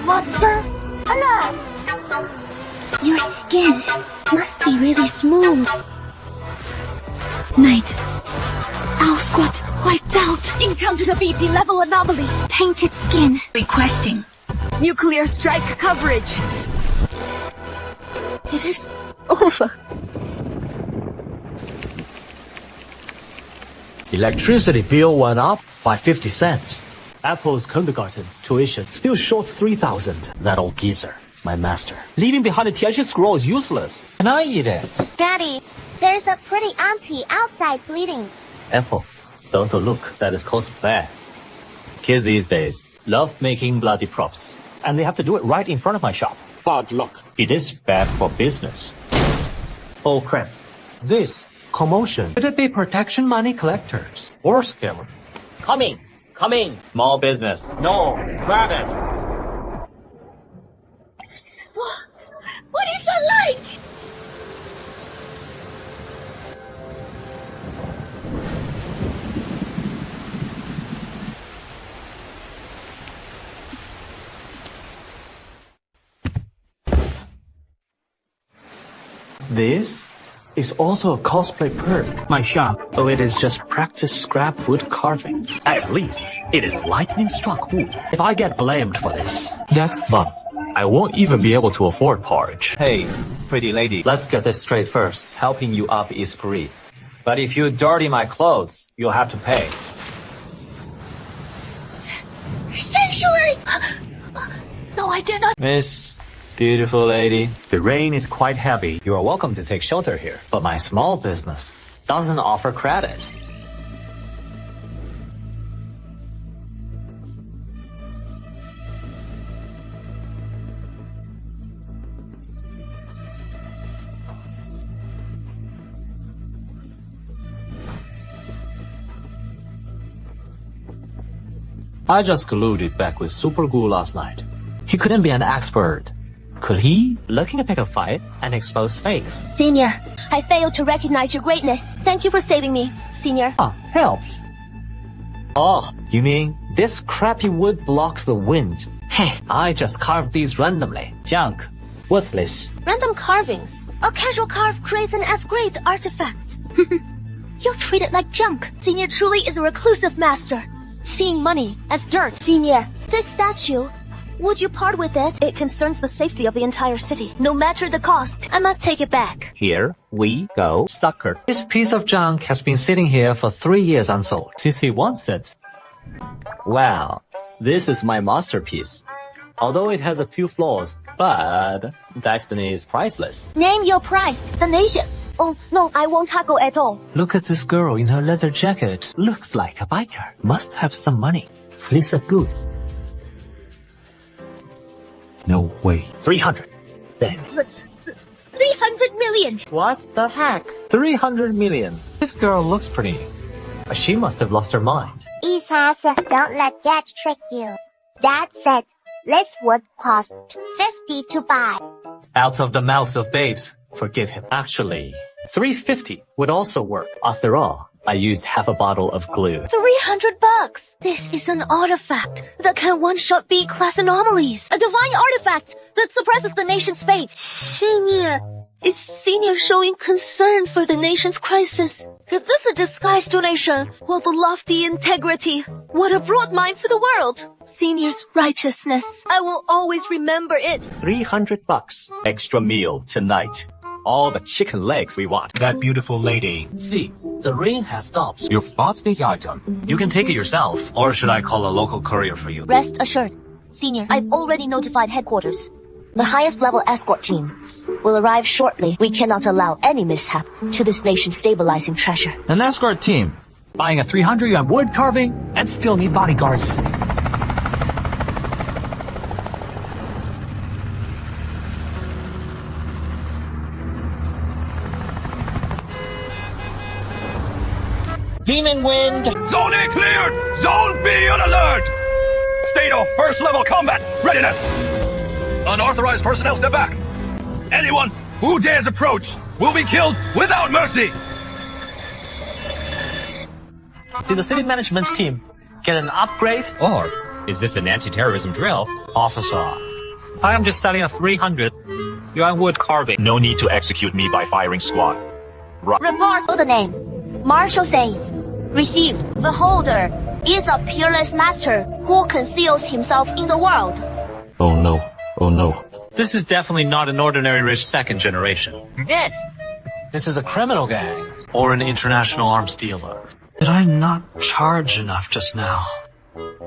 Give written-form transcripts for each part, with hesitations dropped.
monster! Alert! Your skin must be really smooth. Night. Owl squat wiped out. Encountered a BP level anomaly. Painted skin. Requesting nuclear strike coverage. It is over. Electricity bill went up by 50 cents. Apple's kindergarten tuition still short 3,000. That old geezer, my master. Leaving behind a Tianxin scroll is useless. Can I eat it? Daddy, there's a pretty auntie outside bleeding. Apple, don't look, that is cosplay. Kids these days love making bloody props. And they have to do it right in front of my shop. Bad luck. It is bad for business. Oh crap. This commotion. Could it be protection money collectors? Or scammer? Coming! Coming! Small business. No! Grab it! What is that light? This is also a cosplay perk. My shop. Oh, it is just practice scrap wood carvings. At least, it is lightning struck wood. If I get blamed for this, next month, I won't even be able to afford porridge. Hey, pretty lady. Let's get this straight first. Helping you up is free. But if you dirty my clothes, you'll have to pay. Sanctuary! No, I did not. Miss, beautiful lady, the rain is quite heavy. You are welcome to take shelter here. But my small business doesn't offer credit. I just glued it back with super glue last night. He couldn't be an expert. Could he? Looking to pick a fight and expose fakes. Senior, I failed to recognize your greatness. Thank you for saving me, Senior. Ah, helps. Oh, you mean this crappy wood blocks the wind? Hey, I just carved these randomly. Junk. Worthless. Random carvings. A casual carve creates an as great artifact. You treat it like junk. Senior truly is a reclusive master. Seeing money as dirt. Senior, this statue, would you part with it? It concerns the safety of the entire city. No matter the cost, I must take it back. Here we go, sucker. This piece of junk has been sitting here for 3 years unsold. Sissy wants it. Wow, this is my masterpiece. Although it has a few flaws, but destiny is priceless. Name your price. The nation. Oh, no, I won't tackle at all. Look at this girl in her leather jacket. Looks like a biker. Must have some money. Fleece of goods. No way. 300. Then. 300 million. What the heck? 300 million. This girl looks pretty. She must have lost her mind. EDSA, don't let that trick you. Dad said, this would cost 50 to buy. Out of the mouths of babes. Forgive him. Actually, 350 would also work. After all, I used half a bottle of glue. $300. This is an artifact that can one-shot B-class anomalies. A divine artifact that suppresses the nation's fate. Senior, is Senior showing concern for the nation's crisis? Is this a disguised donation? Well, the lofty integrity. What a broad mind for the world. Senior's righteousness. I will always remember it. $300. Extra meal tonight. All the chicken legs we want. That beautiful lady. See, the rain has stopped. You've bought the item. You can take it yourself, or should I call a local courier for you? Rest assured. Senior, I've already notified headquarters. The highest level escort team will arrive shortly. We cannot allow any mishap to this nation's stabilizing treasure. An escort team? Buying a 300 yuan wood carving and still need bodyguards. Demon wind! Zone A cleared! Zone B on alert! State of first level combat readiness! Unauthorized personnel step back! Anyone who dares approach will be killed without mercy! Did the city management team get an upgrade? Or is this an anti-terrorism drill? Officer, I am just selling a 300 yuan wood carving. No need to execute me by firing squad. Report of the name. Marshal says, received. The holder is a peerless master who conceals himself in the world. Oh no. Oh no. This is definitely not an ordinary rich second generation. Yes. This is a criminal gang or an international arms dealer. Did I not charge enough just now?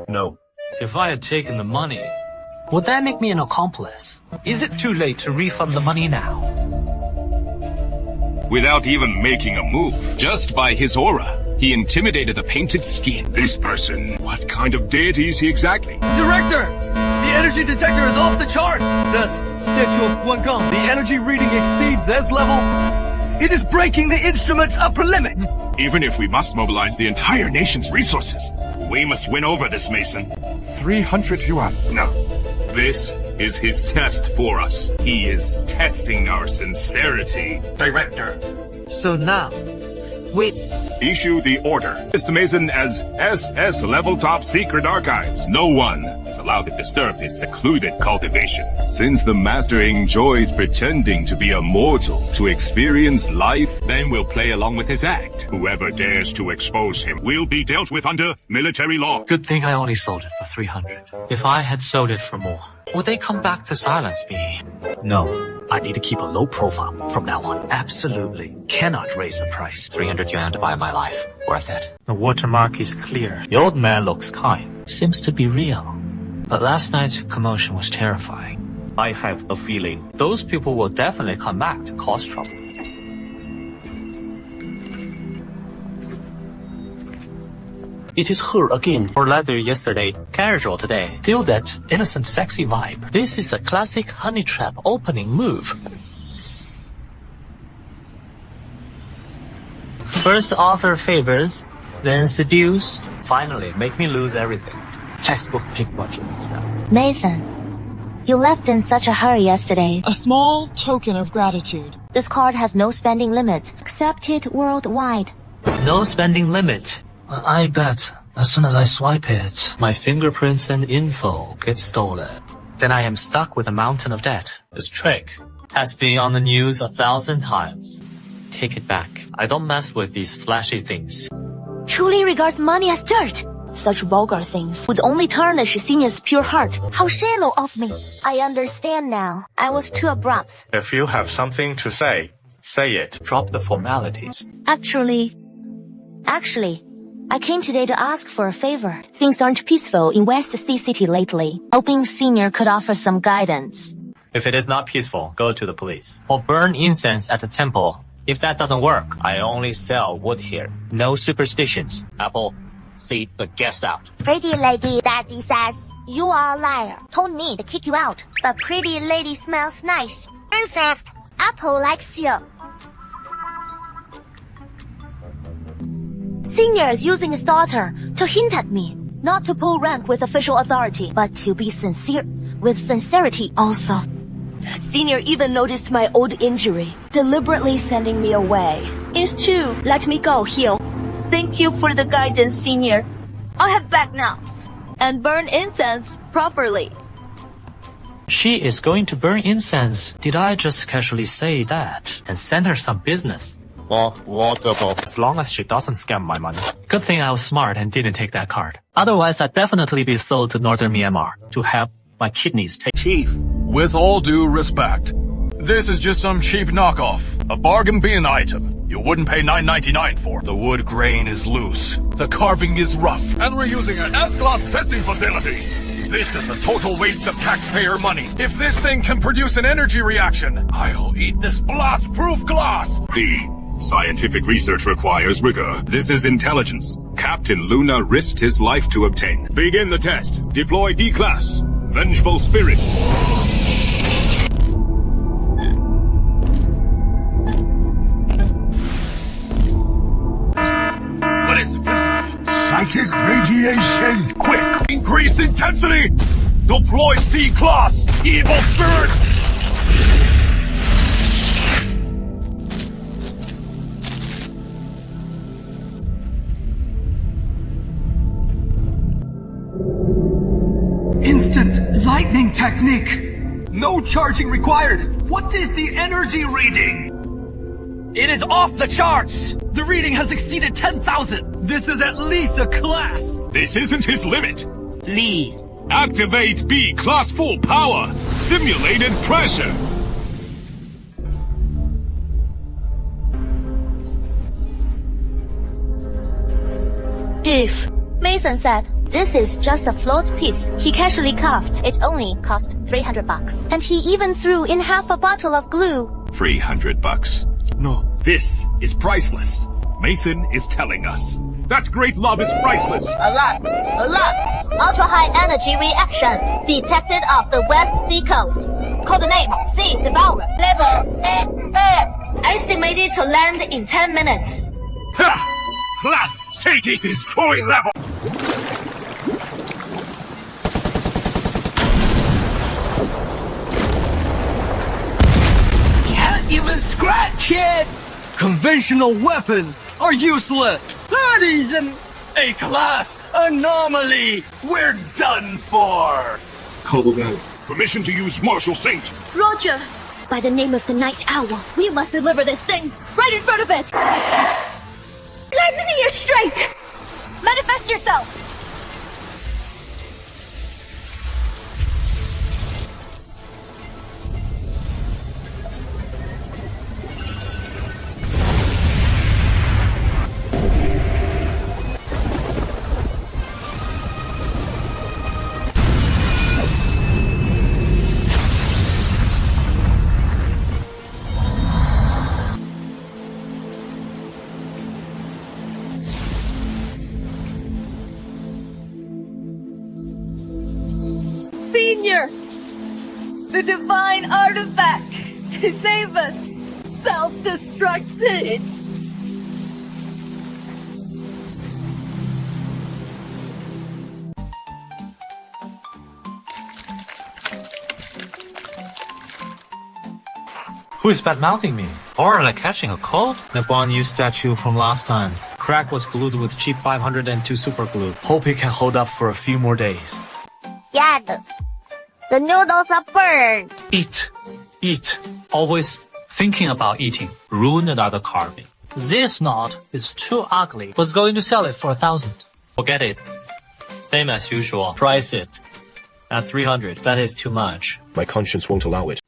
No. If I had taken the money, would that make me an accomplice? Is it too late to refund the money now? Without even making a move, just by his aura, he intimidated a painted skin. This person, what kind of deity is he exactly? Director! The energy detector is off the charts! That statue of Guanggang, the energy reading exceeds S level. It is breaking the instrument's upper limit! Even if we must mobilize the entire nation's resources, we must win over this Mason. 300 yuan. No. This is his test for us. He is testing our sincerity. Director. So now, we Issue the order. List Mason as SS level top secret archives. No one is allowed to disturb his secluded cultivation. Since the master enjoys pretending to be a mortal to experience life, then we'll play along with his act. Whoever dares to expose him will be dealt with under military law. Good thing I only sold it for 300. If I had sold it for more, would they come back to silence me? No. I need to keep a low profile from now on. Absolutely cannot raise the price. 300 yuan to buy my life. Worth it. The watermark is clear. The old man looks kind. Seems to be real. But last night's commotion was terrifying. I have a feeling those people will definitely come back to cause trouble. It is her again. For leather yesterday, casual today. Still that innocent sexy vibe. This is a classic honey trap opening move. First offer favors, then seduce, finally make me lose everything. Textbook pickpocket stuff. Mason, you left in such a hurry yesterday. A small token of gratitude. This card has no spending limit. Accepted worldwide. No spending limit. I bet as soon as I swipe it, my fingerprints and info get stolen. Then I am stuck with a mountain of debt. This trick has been on the news 1,000 times. Take it back. I don't mess with these flashy things. Truly regards money as dirt. Such vulgar things would only tarnish Xenia's pure heart. How shallow of me. I understand now. I was too abrupt. If you have something to say, say it. Drop the formalities. Actually, I came today to ask for a favor. Things aren't peaceful in West Sea City lately. Hoping Senior could offer some guidance. If it is not peaceful, go to the police. Or burn incense at the temple. If that doesn't work, I only sell wood here. No superstitions. Apple, see the guest out. Pretty lady, Daddy says. You are a liar. Told me to kick you out. But pretty lady smells nice. Incense, Apple likes you. Senior is using his daughter to hint at me, not to pull rank with official authority, but to be sincere, with sincerity also. Senior even noticed my old injury, deliberately sending me away. It's true, let me go heal. Thank you for the guidance, Senior. I'll head back now, and burn incense properly. She is going to burn incense. Did I just casually say that and send her some business? Well, wonderful. As long as she doesn't scam my money. Good thing I was smart and didn't take that card. Otherwise, I'd definitely be sold to northern Myanmar to have my kidneys taken. Chief, with all due respect, this is just some cheap knockoff. A bargain bin item. You wouldn't pay $9.99 for. The wood grain is loose. The carving is rough. And we're using an S-class testing facility. This is a total waste of taxpayer money. If this thing can produce an energy reaction, I'll eat this blast-proof glass. Scientific research requires rigor. This is intelligence. Captain Luna risked his life to obtain. Begin the test. Deploy D-Class. Vengeful spirits. What is this? Psychic radiation. Quick! Increase intensity! Deploy C-Class. Evil spirits! Instant lightning technique. No charging required. What is the energy reading? It is off the charts. The reading has exceeded 10,000. This is at least a class. This isn't his limit. Lee. Activate B class full power. Simulated pressure. Chief, Mason said, this is just a float piece. He casually coughed. It only cost $300. And he even threw in half a bottle of glue. $300. No. This is priceless. Mason is telling us. That great love is priceless. Alert! Ultra-high energy reaction detected off the West Sea coast. Codename Sea Devourer. Level estimated to land in 10 minutes. Ha! Class Shady Destroy level. Can't even scratch it! Conventional weapons are useless. That is an A-class anomaly. We're done for. Permission to use Marshal Saint. Roger! By the name of the Night Owl, we must deliver this thing right in front of it! Lend me your strength! Manifest yourself! Senior! The divine artifact to save us self-destructed! Who is bad-mouthing me? Or like catching a cold? The Guan Yu statue from last time. Crack was glued with cheap 502 super glue. Hope it can hold up for a few more days. Yeah, the noodles are burned. Eat. Always thinking about eating. Ruin another carving. This knot is too ugly. Was going to sell it for 1,000. Forget it. Same as usual. Price it. At 300. That is too much. My conscience won't allow it.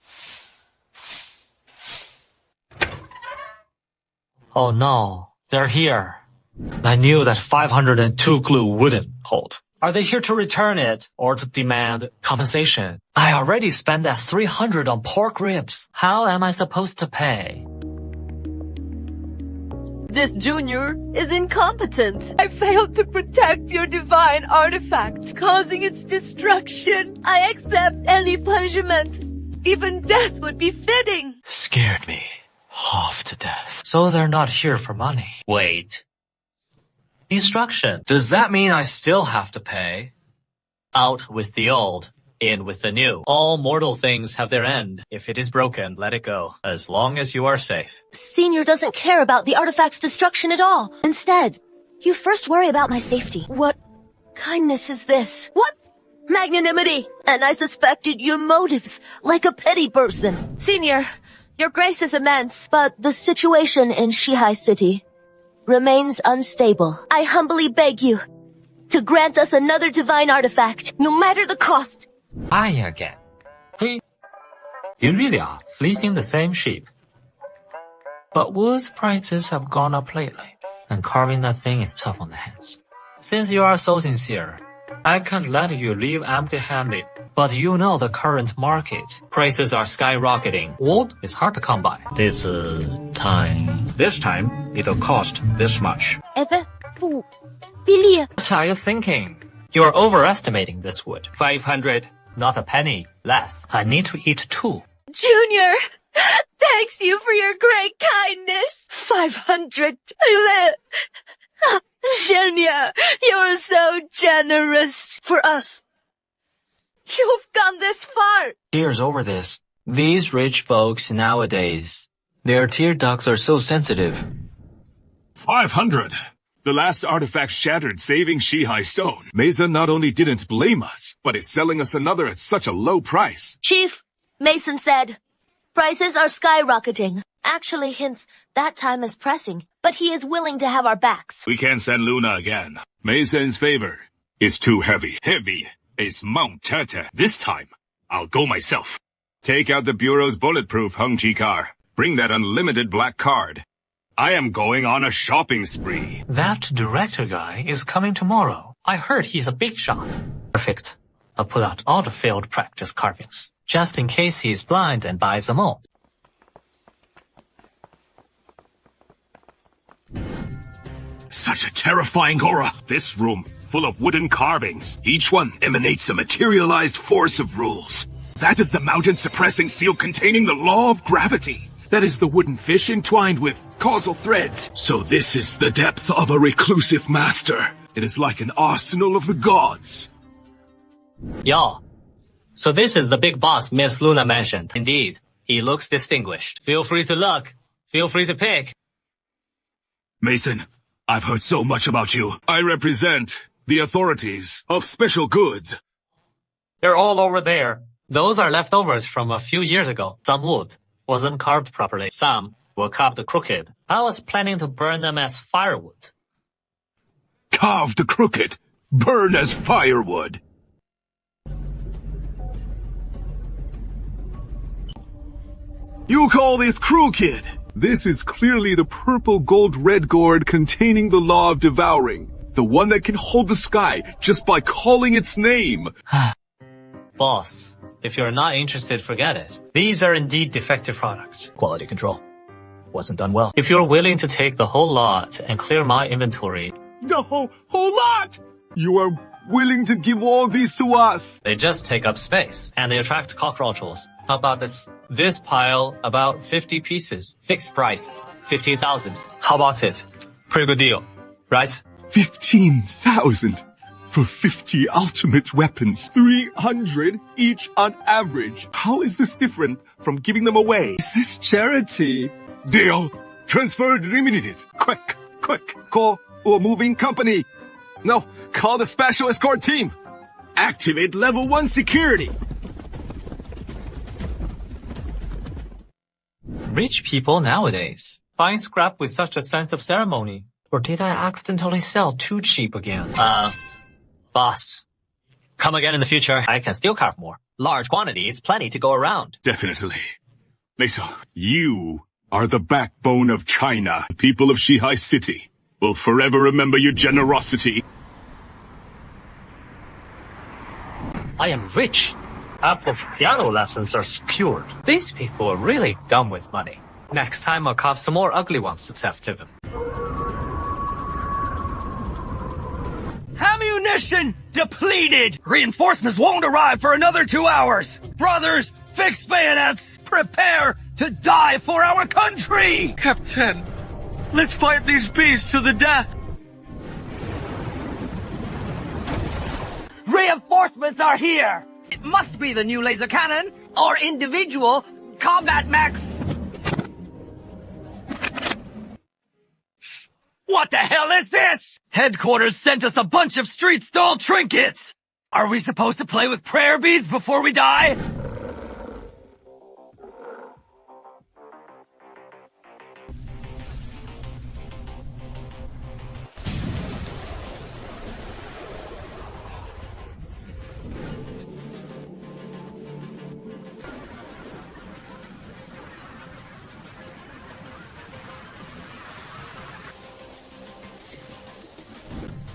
Oh no. They're here. I knew that 502 glue wouldn't hold. Are they here to return it or to demand compensation? I already spent that 300 on pork ribs. How am I supposed to pay? This junior is incompetent. I failed to protect your divine artifact, causing its destruction. I accept any punishment. Even death would be fitting. Scared me half to death. So they're not here for money. Wait. Destruction. Does that mean I still have to pay? Out with the old, in with the new. All mortal things have their end. If it is broken, let it go. As long as you are safe. Senior doesn't care about the artifact's destruction at all. Instead, you first worry about my safety. What kindness is this? What magnanimity? And I suspected your motives, like a petty person. Senior, your grace is immense, but the situation in Shihai City remains unstable. I humbly beg you to grant us another divine artifact, no matter the cost. I again. Hey, you really are fleecing the same sheep. But wood's prices have gone up lately, and carving that thing is tough on the hands. Since you are so sincere, I can't let you leave empty-handed. But you know the current market. Prices are skyrocketing. Wood is hard to come by. This time, it'll cost this much. What are you thinking? You're overestimating this wood. 500, not a penny less. I need to eat too. Junior, thanks you for your great kindness. 500. Junior, you're so generous. For us. You've gone this far. Tears over this. These rich folks nowadays, their tear ducts are so sensitive. 500. The last artifact shattered, saving Shihai Stone. Mesa not only didn't blame us, but is selling us another at such a low price. Chief, Mason said, prices are skyrocketing. Actually hints that time is pressing, but he is willing to have our backs. We can't send Luna again. Mason's favor is too heavy. Heavy is Mount Tata. This time, I'll go myself. Take out the Bureau's bulletproof Hung Chi car. Bring that unlimited black card. I am going on a shopping spree. That director guy is coming tomorrow. I heard he's a big shot. Perfect. I'll pull out all the failed practice carvings, just in case he's blind and buys them all. Such a terrifying aura. This room, full of wooden carvings. Each one emanates a materialized force of rules. That is the mountain-suppressing seal containing the law of gravity. That is the wooden fish entwined with causal threads. So this is the depth of a reclusive master. It is like an arsenal of the gods. Y'all. So this is the big boss Miss Luna mentioned. Indeed, he looks distinguished. Feel free to look. Feel free to pick. Mason, I've heard so much about you. I represent the authorities of special goods. They're all over there. Those are leftovers from a few years ago. Some wood wasn't carved properly. Some were carved crooked. I was planning to burn them as firewood. Carved crooked, burn as firewood. You call this crooked? This is clearly the purple gold red gourd containing the law of devouring. The one that can hold the sky just by calling its name. Boss, if you're not interested, forget it. These are indeed defective products. Quality control wasn't done well. If you're willing to take the whole lot and clear my inventory... The whole lot? You are willing to give all these to us? They just take up space, and they attract cockroaches. How about this? This pile, about 50 pieces. Fixed price, 15,000. How about it? Pretty good deal, right? 15,000 for 50 ultimate weapons. 300 each on average. How is this different from giving them away? Is this charity? Deal. Transferred limited. Quick. Call or moving company. No, call the special escort team. Activate level 1 security. Rich people nowadays buying scrap with such a sense of ceremony. Or did I accidentally sell too cheap again? Boss. Come again in the future. I can still carve more. Large quantities, plenty to go around. Definitely. Lisa, you are the backbone of China. The people of Shihai City will forever remember your generosity. I am rich. Apple's piano lessons are secured. These people are really dumb with money. Next time I'll carve some more ugly ones to sell to them. Ammunition depleted! Reinforcements won't arrive for another 2 hours! Brothers, fix bayonets! Prepare to die for our country! Captain, let's fight these beasts to the death! Reinforcements are here! It must be the new laser cannon, or individual combat mechs! What the hell is this? Headquarters sent us a bunch of street stall trinkets! Are we supposed to play with prayer beads before we die?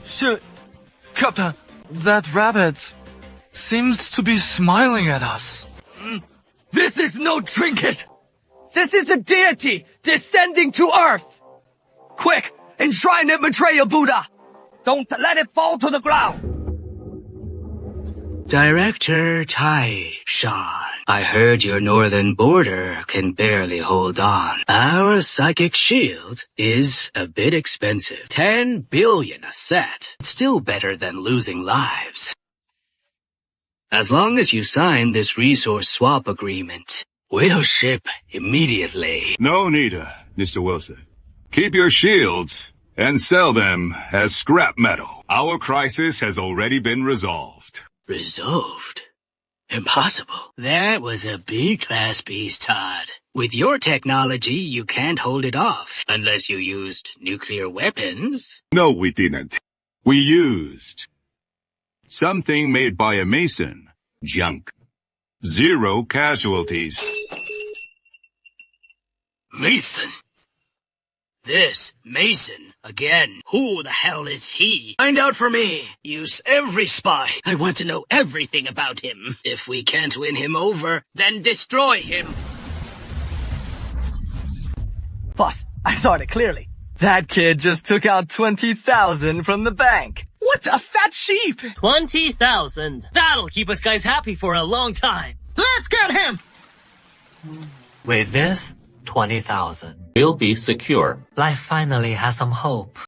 Sir, Captain, that rabbit seems to be smiling at us. This is no trinket! This is a deity descending to Earth! Quick, enshrine it, Maitreya Buddha! Don't let it fall to the ground! Director Tai-shan, I heard your northern border can barely hold on. Our psychic shield is a bit expensive. 10 billion a set. Still better than losing lives. As long as you sign this resource swap agreement, we'll ship immediately. No need, Mr. Wilson. Keep your shields and sell them as scrap metal. Our crisis has already been resolved. Resolved? Impossible. That was a B-class piece, Todd. With your technology, you can't hold it off, unless you used nuclear weapons. No, we didn't. We used something made by a mason. Junk. 0 casualties. Mason? This Mason again. Who the hell is he? Find out for me. Use every spy. I want to know everything about him. If we can't win him over, then destroy him. Boss, I saw it clearly. That kid just took out 20,000 from the bank. What a fat sheep! 20,000. That'll keep us guys happy for a long time. Let's get him! With this, 20,000. We'll be secure. Life finally has some hope.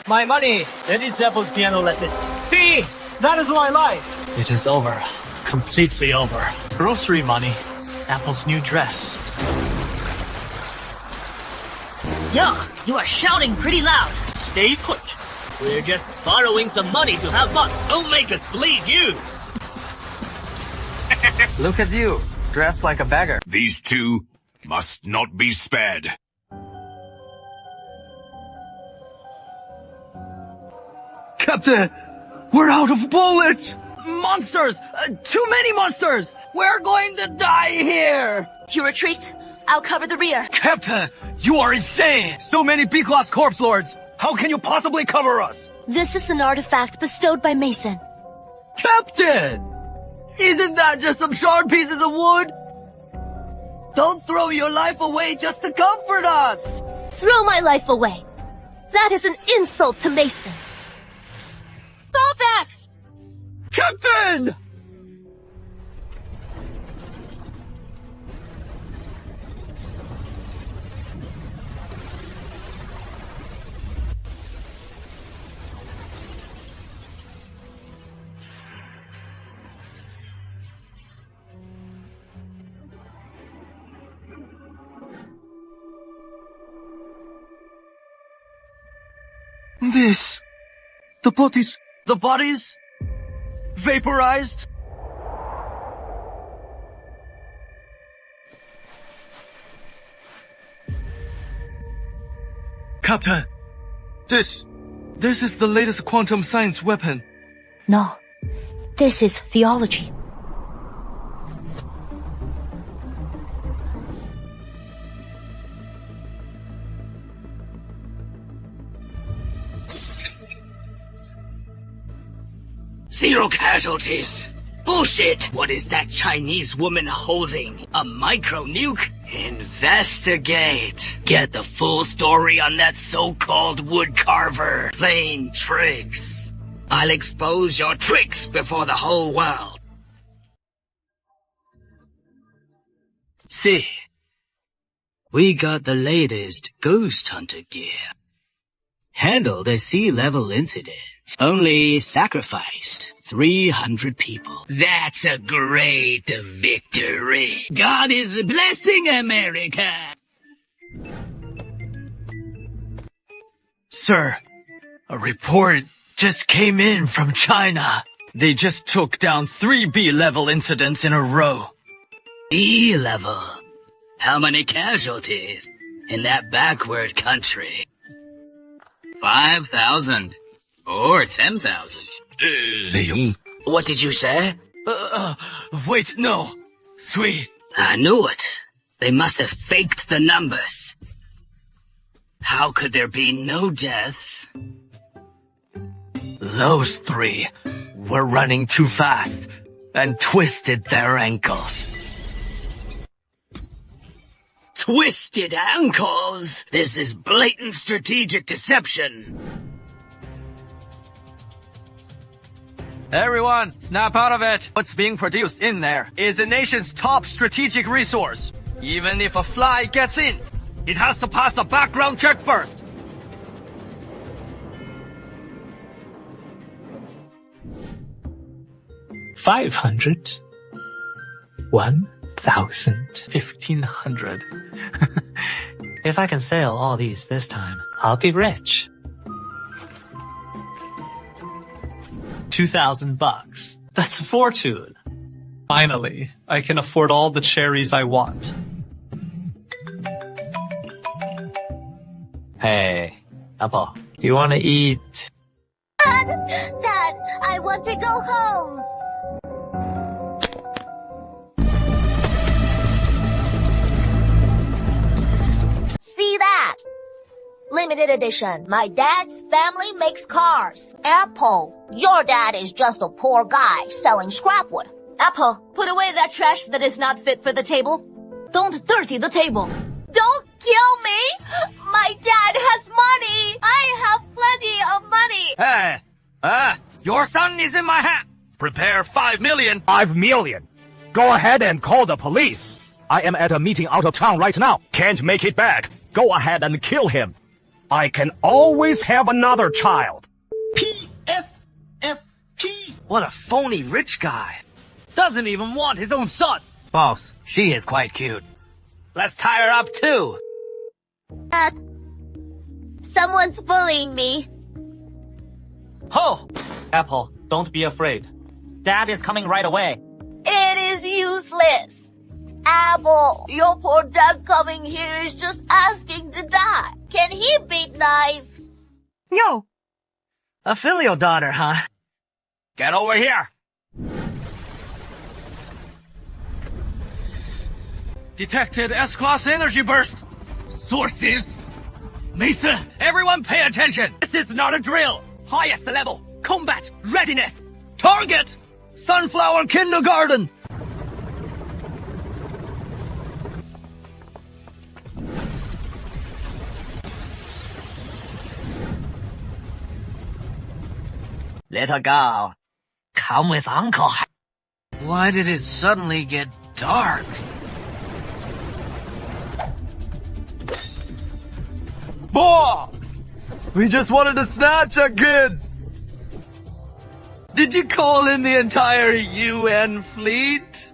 My money! That is Apple's piano lesson. Fee! That is my life! It is over. Completely over. Grocery money. Apple's new dress. Yo, you are shouting pretty loud. Stay put. We're just borrowing some money to have fun. Don't make us bleed you. Look at you, dressed like a beggar. These two must not be spared. Captain, we're out of bullets! Monsters! Too many monsters! We're going to die here! You retreat. I'll cover the rear. Captain, you are insane! So many B-class corpse lords! How can you possibly cover us? This is an artifact bestowed by Mason. Captain! Isn't that just some shard pieces of wood? Don't throw your life away just to comfort us! Throw my life away. That is an insult to Mason. Fall back! Captain! The bodies? Vaporized? Captain, this is the latest quantum science weapon. No, this is theology. Zero casualties. Bullshit! What is that Chinese woman holding? A micro-nuke? Investigate. Get the full story on that so-called woodcarver. Playing tricks. I'll expose your tricks before the whole world. See, we got the latest ghost hunter gear. Handled a sea-level incident. Only sacrificed 300 people. That's a great victory. God is blessing America. Sir, a report just came in from China. They just took down 3 B-level incidents in a row. B-level? How many casualties in that backward country? 5,000. Or 10,000. What did you say? Wait, no. 3. I knew it. They must have faked the numbers. How could there be no deaths? Those 3 were running too fast and twisted their ankles. Twisted ankles? This is blatant strategic deception. Everyone, snap out of it! What's being produced in there is the nation's top strategic resource. Even if a fly gets in, it has to pass a background check first. $500, 1,000, 1,500. If I can sell all these this time, I'll be rich. $2,000. That's a fortune. Finally, I can afford all the cherries I want. Hey, Apple, you wanna eat? Dad, I want to go home. See that? Limited edition. My dad's family makes cars. Apple, your dad is just a poor guy selling scrapwood. Apple, put away that trash that is not fit for the table. Don't dirty the table. Don't kill me! My dad has money! I have plenty of money! Hey, your son is in my hat. Prepare 5 million. 5 million. Go ahead and call the police. I am at a meeting out of town right now. Can't make it back. Go ahead and kill him. I can always have another child. PFFT. What a phony rich guy. Doesn't even want his own son. Boss, she is quite cute. Let's tie her up too. Dad, someone's bullying me. Ho! Apple, don't be afraid. Dad is coming right away. It is useless. Apple, your poor dad coming here is just asking to die. Can he beat knives? Yo. A filial daughter, huh? Get over here. Detected S-class energy burst. Sources. Mesa, everyone pay attention. This is not a drill. Highest level. Combat readiness. Target. Sunflower Kindergarten. Little girl, come with Uncle. Why did it suddenly get dark? Boss! We just wanted to snatch a kid! Did you call in the entire UN fleet?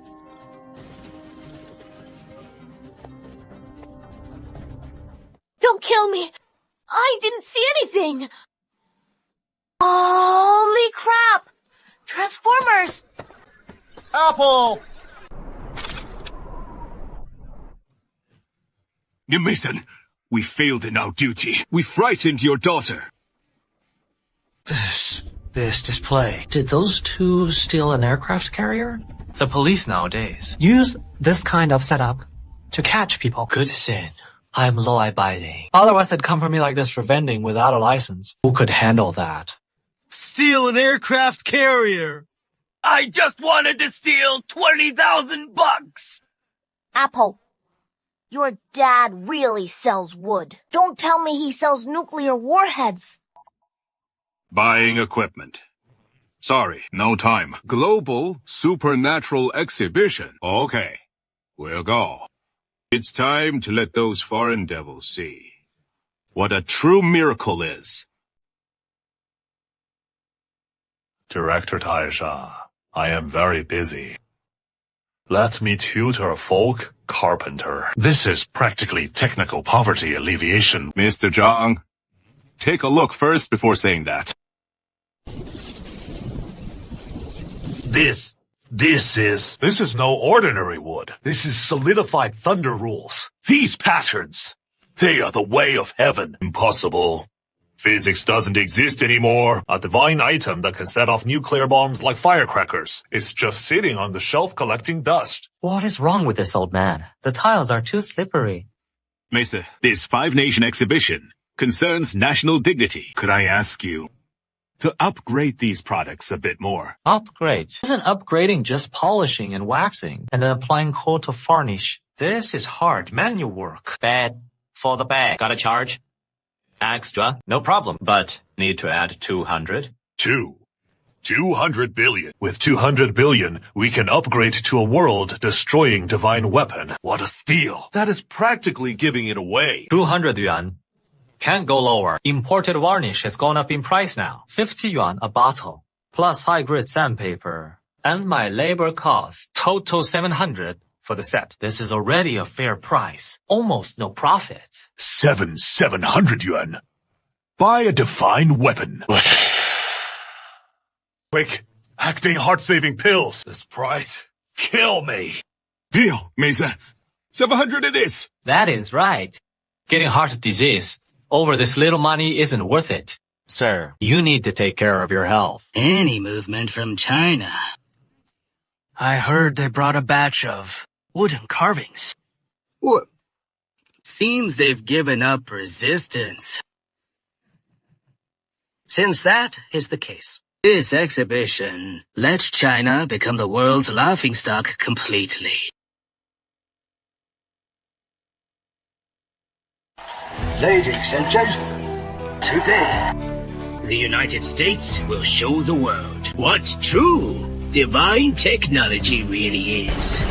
Don't kill me. I didn't see anything. Holy crap! Transformers! Apple! Mason, we failed in our duty. We frightened your daughter. This display. Did those two steal an aircraft carrier? The police nowadays use this kind of setup to catch people. Good sin. I'm law-abiding. Otherwise they'd come for me like this for vending without a license. Who could handle that? Steal an aircraft carrier. I just wanted to steal $20,000. Apple, your dad really sells wood. Don't tell me he sells nuclear warheads. Buying equipment. Sorry, no time. Global Supernatural Exhibition. Okay, we'll go. It's time to let those foreign devils see what a true miracle is. Director Taisha, I am very busy. Let me tutor folk carpenter. This is practically technical poverty alleviation. Mr. Zhang, take a look first before saying that. This is no ordinary wood. This is solidified thunder rules. These patterns, they are the way of heaven. Impossible. Physics doesn't exist anymore. A divine item that can set off nuclear bombs like firecrackers is just sitting on the shelf collecting dust. What is wrong with this old man? The tiles are too slippery. Mesa, this five-nation exhibition concerns national dignity. Could I ask you to upgrade these products a bit more? Upgrade? Isn't upgrading just polishing and waxing and then applying coat of varnish? This is hard manual work. Bad for the bag. Got a charge? Extra? No problem. But need to add 200? 200 billion. With 200 billion, we can upgrade to a world-destroying divine weapon. What a steal. That is practically giving it away. 200 yuan. Can't go lower. Imported varnish has gone up in price now. 50 yuan a bottle. Plus high-grade sandpaper. And my labor cost. Total 700. for the set. This is already a fair price. Almost no profit. 700 yuan. Buy a divine weapon. Quick, acting heart-saving pills. This price, kill me. Deal, Mesa. 700 it is. That is right. Getting heart disease over this little money isn't worth it. Sir, you need to take care of your health. Any movement from China? I heard they brought a batch of wooden carvings. What? Seems they've given up resistance. Since that is the case, this exhibition lets China become the world's laughingstock completely. Ladies and gentlemen, today, the United States will show the world what true divine technology really is.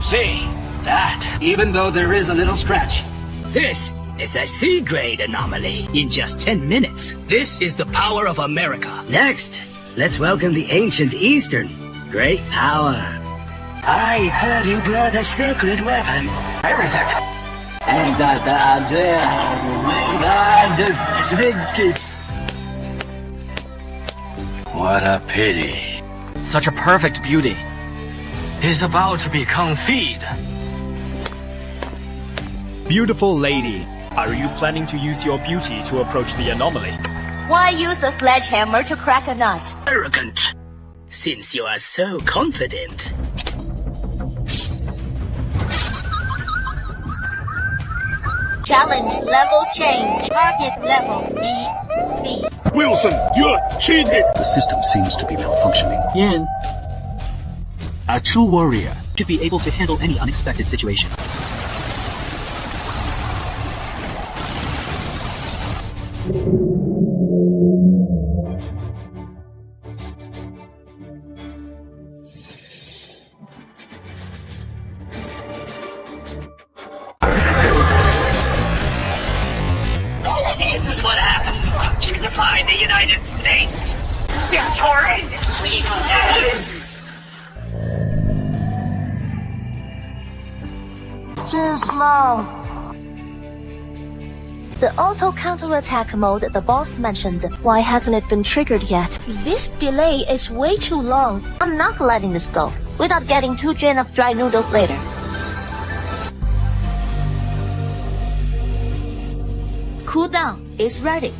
See, that, even though there is a little scratch. This is a C-grade anomaly in just 10 minutes. This is the power of America. Next, let's welcome the ancient Eastern. Great power. I heard you brought a sacred weapon. Where is it? Ain't that the idea? What a pity. Such a perfect beauty is about to become feed. Beautiful lady, are you planning to use your beauty to approach the anomaly? Why use a sledgehammer to crack a nut? Arrogant. Since you are so confident. Challenge level change. Target level B. Wilson, you're cheating! The system seems to be malfunctioning. Yin. A true warrior should be able to handle any unexpected situation. This is what happens. You defy the United States. Too slow. The auto counterattack mode the boss mentioned, why hasn't it been triggered yet? This delay is way too long. I'm not letting this go without getting 2 gen of dry noodles later. Cooldown is ready.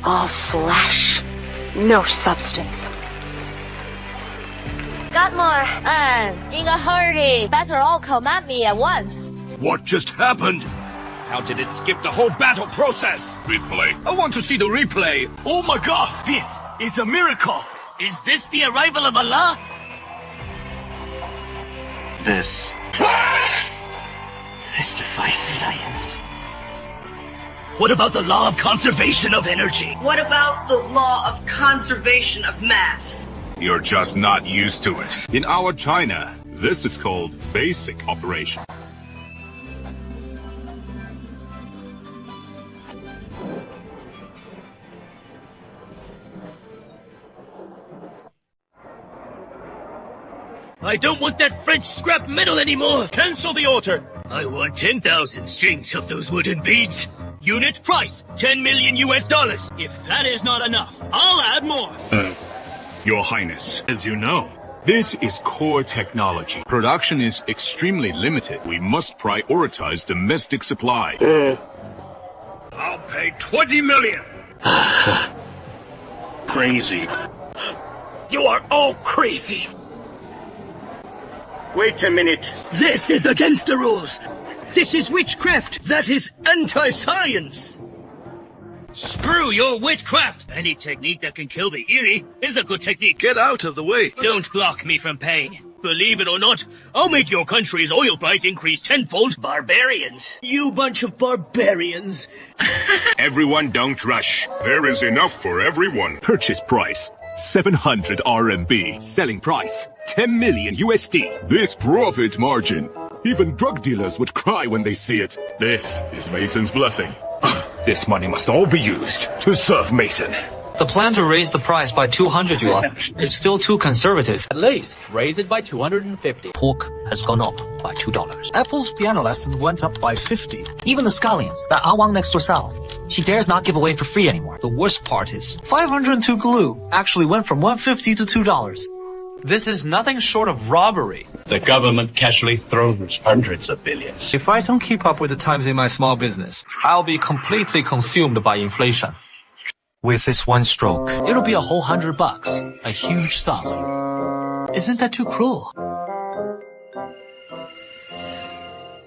All flesh, no substance. Got more. In a hurry. Better all come at me at once. What just happened? How did it skip the whole battle process? Replay. I want to see the replay. Oh my god, this is a miracle. Is this the arrival of Allah? This. This defies science. What about the law of conservation of energy? What about the law of conservation of mass? You're just not used to it. In our China, this is called basic operation. I don't want that French scrap metal anymore! Cancel the order! I want 10,000 strings of those wooden beads. Unit price, $10 million US. If that is not enough, I'll add more. Your Highness, as you know, this is core technology. Production is extremely limited. We must prioritize domestic supply. I'll pay 20 million. Crazy. You are all crazy. Wait a minute. This is against the rules. This is witchcraft. That is anti-science. Screw your witchcraft. Any technique that can kill the eerie is a good technique. Get out of the way. Don't block me from paying. Believe it or not, I'll make your country's oil price increase tenfold. Barbarians. You bunch of barbarians. Everyone don't rush. There is enough for everyone. Purchase price 700 RMB. Selling price 10 million USD. This profit margin. Even drug dealers would cry when they see it. This is Mason's blessing. This money must all be used to serve Mason. The plan to raise the price by 200 yuan is still too conservative. At least raise it by 250. Pork has gone up by $2. Apple's piano lesson went up by 50. Even the scallions that Awang next door sells, she dares not give away for free anymore. The worst part is 502 glue actually went from $150 to $2. This is nothing short of robbery. The government casually throws hundreds of billions. If I don't keep up with the times in my small business, I'll be completely consumed by inflation. with this one stroke, it'll be a whole $100, a huge sum. Isn't that too cruel?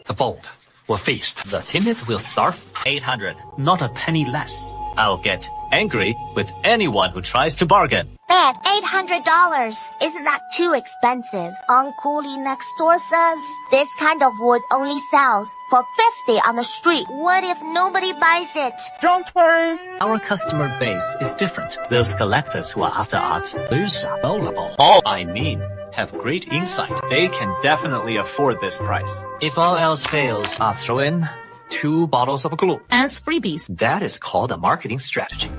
The bold will feast. The timid will starve. 800. Not a penny less. I'll get angry with anyone who tries to bargain. Dad, $800. Isn't that too expensive? Uncle Lee next door says this kind of wood only sells for 50 on the street. What if nobody buys it? Don't worry. Our customer base is different. Those collectors who are after art, those are valuable. Have great insight. They can definitely afford this price. If all else fails, I'll throw in 2 bottles of glue. As freebies. That is called a marketing strategy.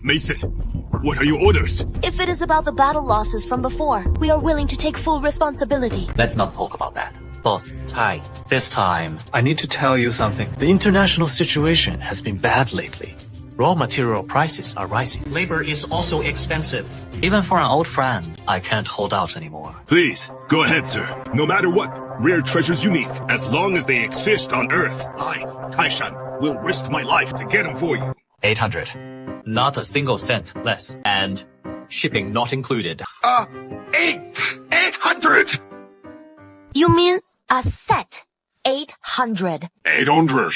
Mason, what are your orders? If it is about the battle losses from before, we are willing to take full responsibility. Let's not talk about that. Boss, Tai, this time, I need to tell you something. The international situation has been bad lately. raw material prices are rising. Labor is also expensive. Even for an old friend, I can't hold out anymore. Please, go ahead, sir. No matter what, rare treasures unique, as long as they exist on Earth, I, Taishan, will risk my life to get them for you. 800. Not a single cent less. And shipping not included. 800! You mean a set? 800. 800.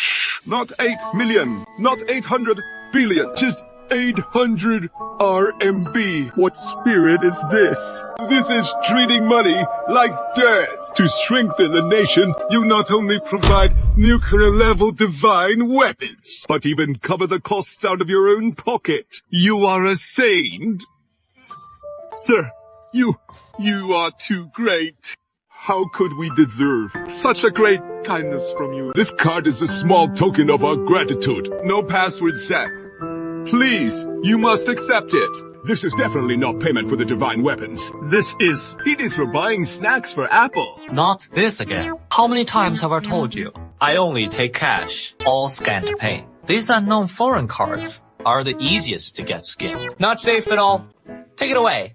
Not 8 million. Not 800 billion. Just 800 RMB. What spirit is this? This is treating money like dirt. To strengthen the nation, you not only provide nuclear-level divine weapons, but even cover the costs out of your own pocket. You are a saint. Sir, you are too great. How could we deserve such a great kindness from you? This card is a small token of our gratitude. No password set. Please, you must accept it. This is definitely not payment for the divine weapons. It is for buying snacks for Apple. Not this again. How many times have I told you? I only take cash. All scan to pay. These unknown foreign cards are the easiest to get scammed. Not safe at all. Take it away.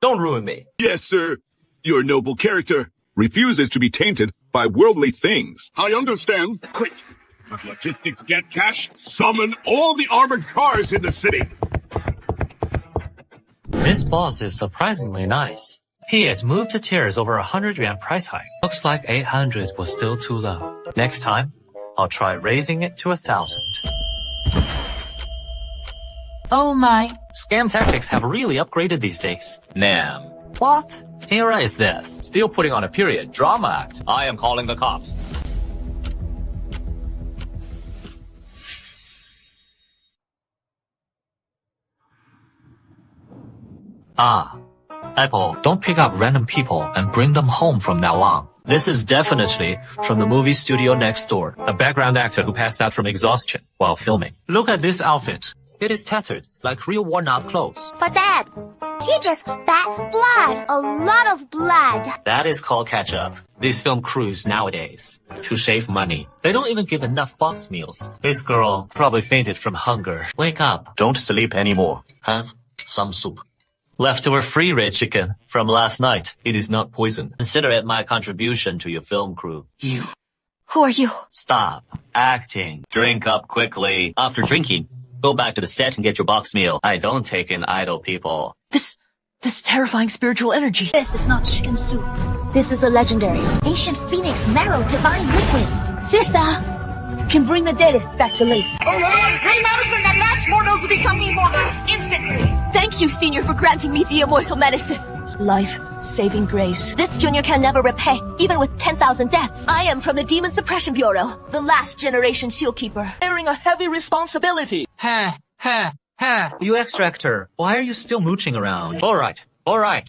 Don't ruin me. Yes, sir. Your noble character refuses to be tainted by worldly things. I understand. Quick! If logistics get cash, summon all the armored cars in the city. This boss is surprisingly nice. He has moved to tears over 100 yuan price hike. Looks like 800 was still too low. Next time, I'll try raising it to 1,000. Oh my. Scam tactics have really upgraded these days. Nam. What? Here is this. Still putting on a period drama act. I am calling the cops. Apple, don't pick up random people and bring them home from now on. This is definitely from the movie studio next door. A background actor who passed out from exhaustion while filming. Look at this outfit. It is tattered, like real worn-out clothes. But Dad, he just spat blood. A lot of blood. That is called catch-up. These film crews nowadays, to save money, they don't even give enough box meals. This girl probably fainted from hunger. Wake up. Don't sleep anymore. Have some soup. Leftover free red chicken from last night. It is not poison. Consider it my contribution to your film crew. You. Who are you? Stop acting. Drink up quickly. After drinking, go back to the set and get your box meal. I don't take in idle people. This terrifying spiritual energy. This is not chicken soup. This is the legendary ancient phoenix marrow divine liquid. Sister, can bring the data back to Liz. Ray medicine that lets mortals become immortals instantly. Thank you, Senior, for granting me the immortal medicine. Life-saving grace. This junior can never repay, even with 10,000 deaths. I am from the Demon Suppression Bureau, the last generation shield keeper. Bearing a heavy responsibility. Ha, ha, ha. You extractor, why are you still mooching around? Alright.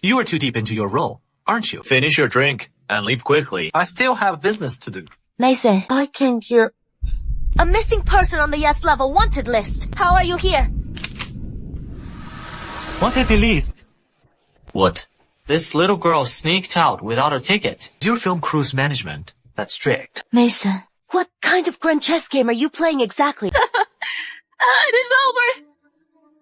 You are too deep into your role, aren't you? Finish your drink and leave quickly. I still have business to do. Mason, I can hear a missing person on the yes level wanted list. How are you here? Wanted list? What? This little girl sneaked out without a ticket. Is your film crew's management that strict? Mason, what kind of grand chess game are you playing exactly? It is over.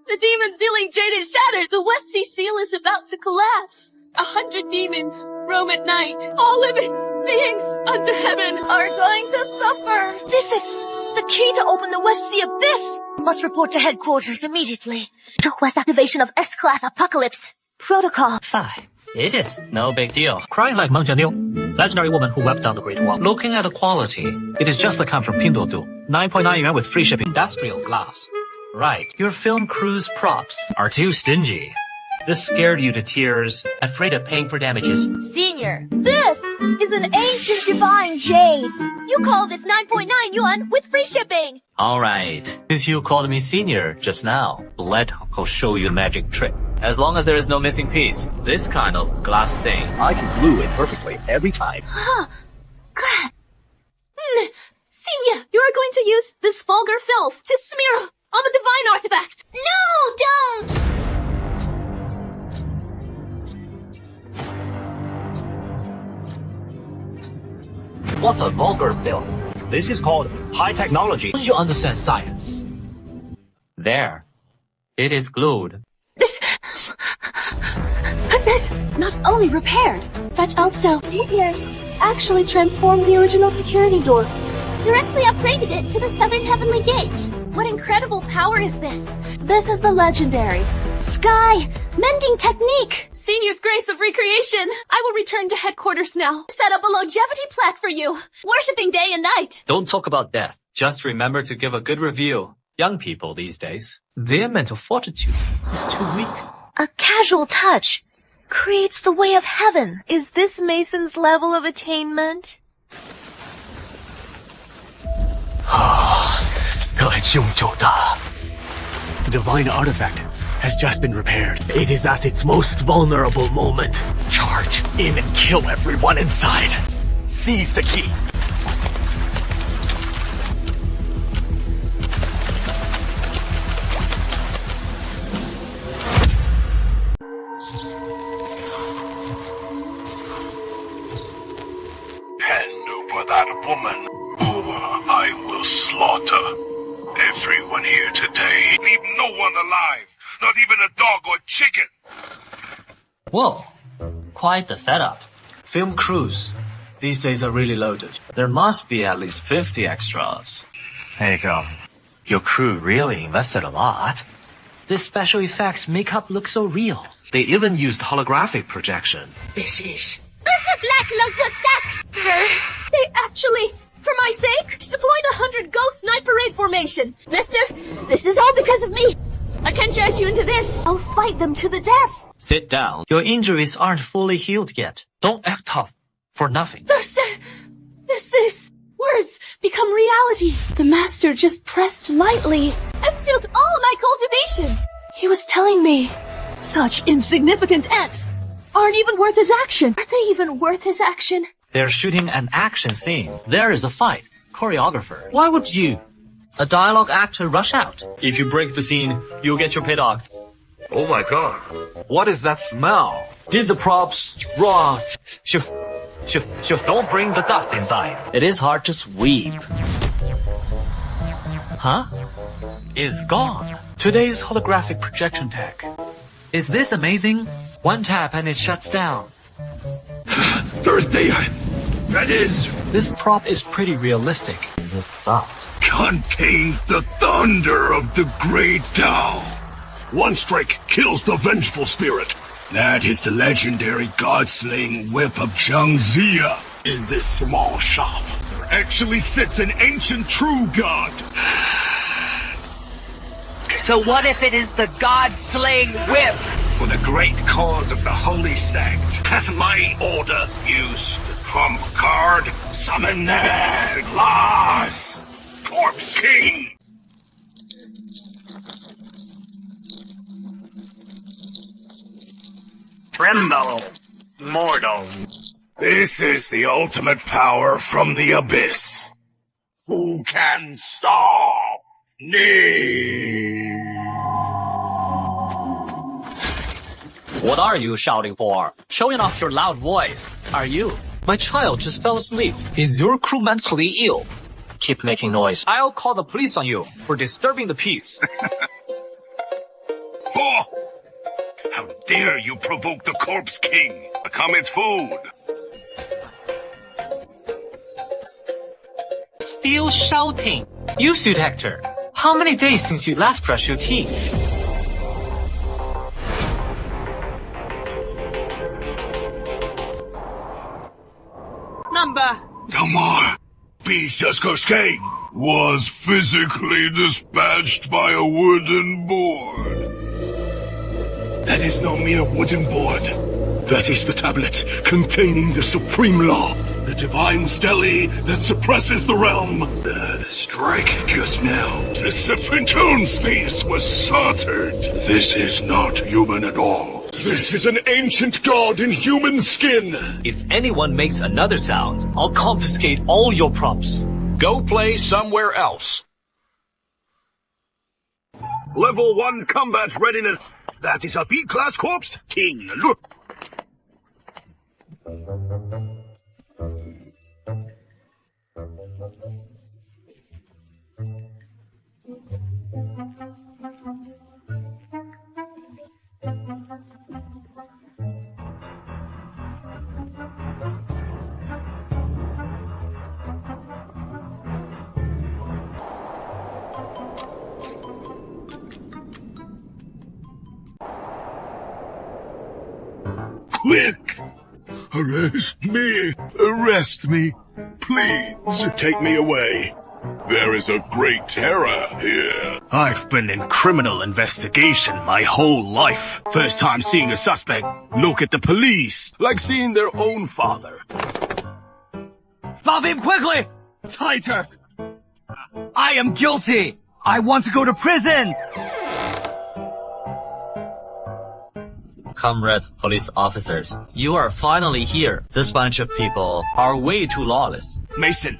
The demon ceiling jade is shattered. The West Sea seal is about to collapse. 100 demons roam at night. All living beings under heaven are going to suffer. This is the key to open the West Sea abyss. Must report to headquarters immediately. Request activation of S-Class Apocalypse Protocol. Sigh. It is no big deal. Crying like Meng Jianliu, legendary woman who wept down the Great Wall. Looking at the quality, it is just the kind from Pinduoduo. 9.9 yuan with free shipping. Industrial glass. Right. Your film crew's props are too stingy. This scared you to tears, afraid of paying for damages. Senior, this is an ancient divine jade. You call this 9.9 yuan with free shipping. Alright. Since you called me senior just now, let Uncle show you the magic trick. As long as there is no missing piece, this kind of glass thing, I can glue it perfectly every time. Huh. God. Senior, you are going to use this vulgar filth to smear on the divine artifact. No, don't! What's a vulgar filth? This is called high technology. Don't you understand science? There. It is glued. This not only repaired, but also actually transformed the original security door. Directly upgraded it to the Southern Heavenly Gate. What incredible power is this? This is the legendary sky-mending technique. Senior's grace of recreation. I will return to headquarters now. Set up a longevity plaque for you. Worshipping day and night. Don't talk about death. Just remember to give a good review. Young people these days, their mental fortitude is too weak. A casual touch creates the way of heaven. Is this Mason's level of attainment? The divine artifact has just been repaired. It is at its most vulnerable moment. Charge in and kill everyone inside. Seize the key. Hand over that woman, or I will slaughter everyone here today. Leave no one alive, not even a dog or chicken. Whoa, quite the setup. Film crews these days are really loaded. There must be at least 50 extras. Hey, girl, your crew really invested a lot. This special effects makeup looks so real. They even used holographic projection. This is Black Lotus Sack. They actually, for my sake, deployed 100 ghost night parade formation. Mister, this is all because of me. I can't drag you into this. I'll fight them to the death. Sit down. Your injuries aren't fully healed yet. Don't act tough for nothing. This is... Words become reality. The master just pressed lightly. I sealed all my cultivation. He was telling me, such insignificant ants aren't even worth his action. Are they even worth his action? They're shooting an action scene. There is a fight. Choreographer. Why would you, a dialogue actor, rush out? If you break the scene, you'll get your pay docked. Oh my god. What is that smell? Did the props rot? Shoo. Don't bring the dust inside. It is hard to sweep. Huh? It's gone. Today's holographic projection tech. Is this amazing? One tap and it shuts down. Thursday, that is... This prop is pretty realistic. This soft. Contains the thunder of the great Tao. One strike kills the vengeful spirit. That is the legendary god-slaying whip of Zhang Zia. In this small shop, there actually sits an ancient true god. So what if it is the god-slaying whip? For the great cause of the holy sect, at my order, use the trump card, summon Glass Corpse King. Tremble, mortal. This is the ultimate power from the abyss. Who can stop me? What are you shouting for? Showing off your loud voice. Are you? My child just fell asleep. Is your crew mentally ill? Keep making noise. I'll call the police on you for disturbing the peace. Oh! How dare you provoke the Corpse King? Become its food. Still shouting. You suit actor. How many days since you last brushed your teeth? No more. Bishaskosuke was physically dispatched by a wooden board. That is no mere wooden board. That is the tablet containing the supreme law, the divine stele that suppresses the realm. The strike just now. The Sephentoon space was slaughtered. This is not human at all. This is an ancient god in human skin. If anyone makes another sound, I'll confiscate all your props. Go play somewhere else. Level 1 combat readiness. That is a B-class Corpse King. Look. Quick! Arrest me! Arrest me! Please, take me away. There is a great terror here. I've been in criminal investigation my whole life. First time seeing a suspect, look at the police. Like seeing their own father. Stop him quickly! Tighter! I am guilty! I want to go to prison! Comrade police officers, you are finally here. This bunch of people are way too lawless. Mason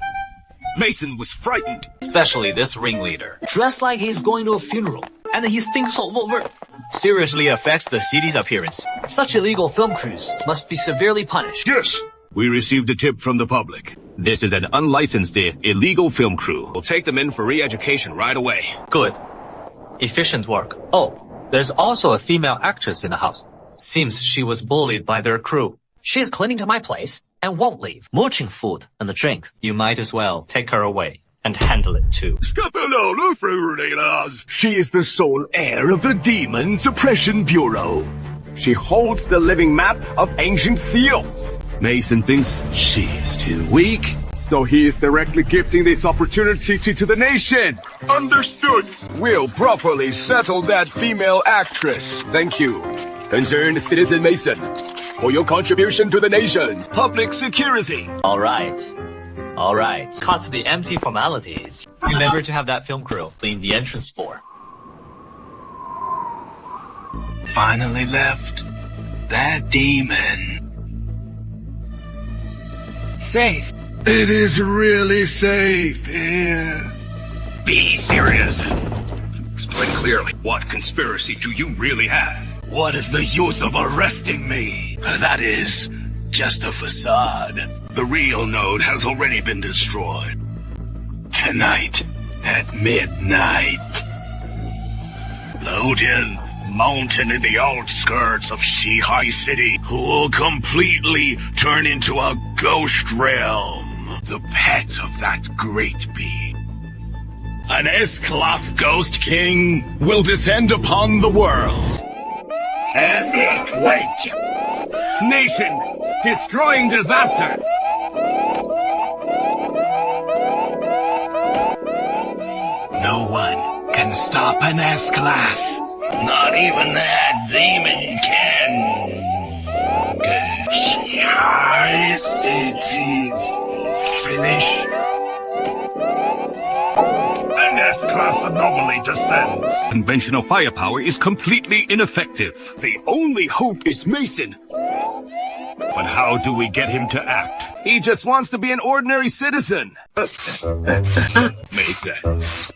was frightened. Especially this ringleader. Dressed like he's going to a funeral. And he stinks all over. Seriously affects the city's appearance. Such illegal film crews must be severely punished. Yes! We received a tip from the public. This is an unlicensed, illegal film crew. We'll take them in for re-education right away. Good. Efficient work. Oh, there's also a female actress in the house. Seems she was bullied by their crew. She's cleaning to my place and won't leave. Mooching food and the drink. You might as well take her away and handle it too. She is the sole heir of the Demon Suppression Bureau. She holds the living map of ancient fields. Mason thinks she is too weak. So he is directly gifting this opportunity to the nation. Understood. We'll properly settle that female actress. Thank you, concerned citizen Mason, for your contribution to the nation's public security. All right. Cut the empty formalities. Remember to have that film crew clean the entrance floor. Finally left. That demon. Safe. It is really safe here. Be serious. Explain clearly. What conspiracy do you really have? What is the use of arresting me? That is just a facade. The real node has already been destroyed. Tonight, at midnight. Laojun Mountain in the outskirts of Shihai City will completely turn into a ghost realm. The pet of that great being. An S-class ghost king will descend upon the world. And wait! Nation, destroying disaster! No one can stop an S-Class. Not even that demon can. Sky City's finish. An S-Class anomaly descends. Conventional firepower is completely ineffective. The only hope is Mason. But how do we get him to act? He just wants to be an ordinary citizen. Mason.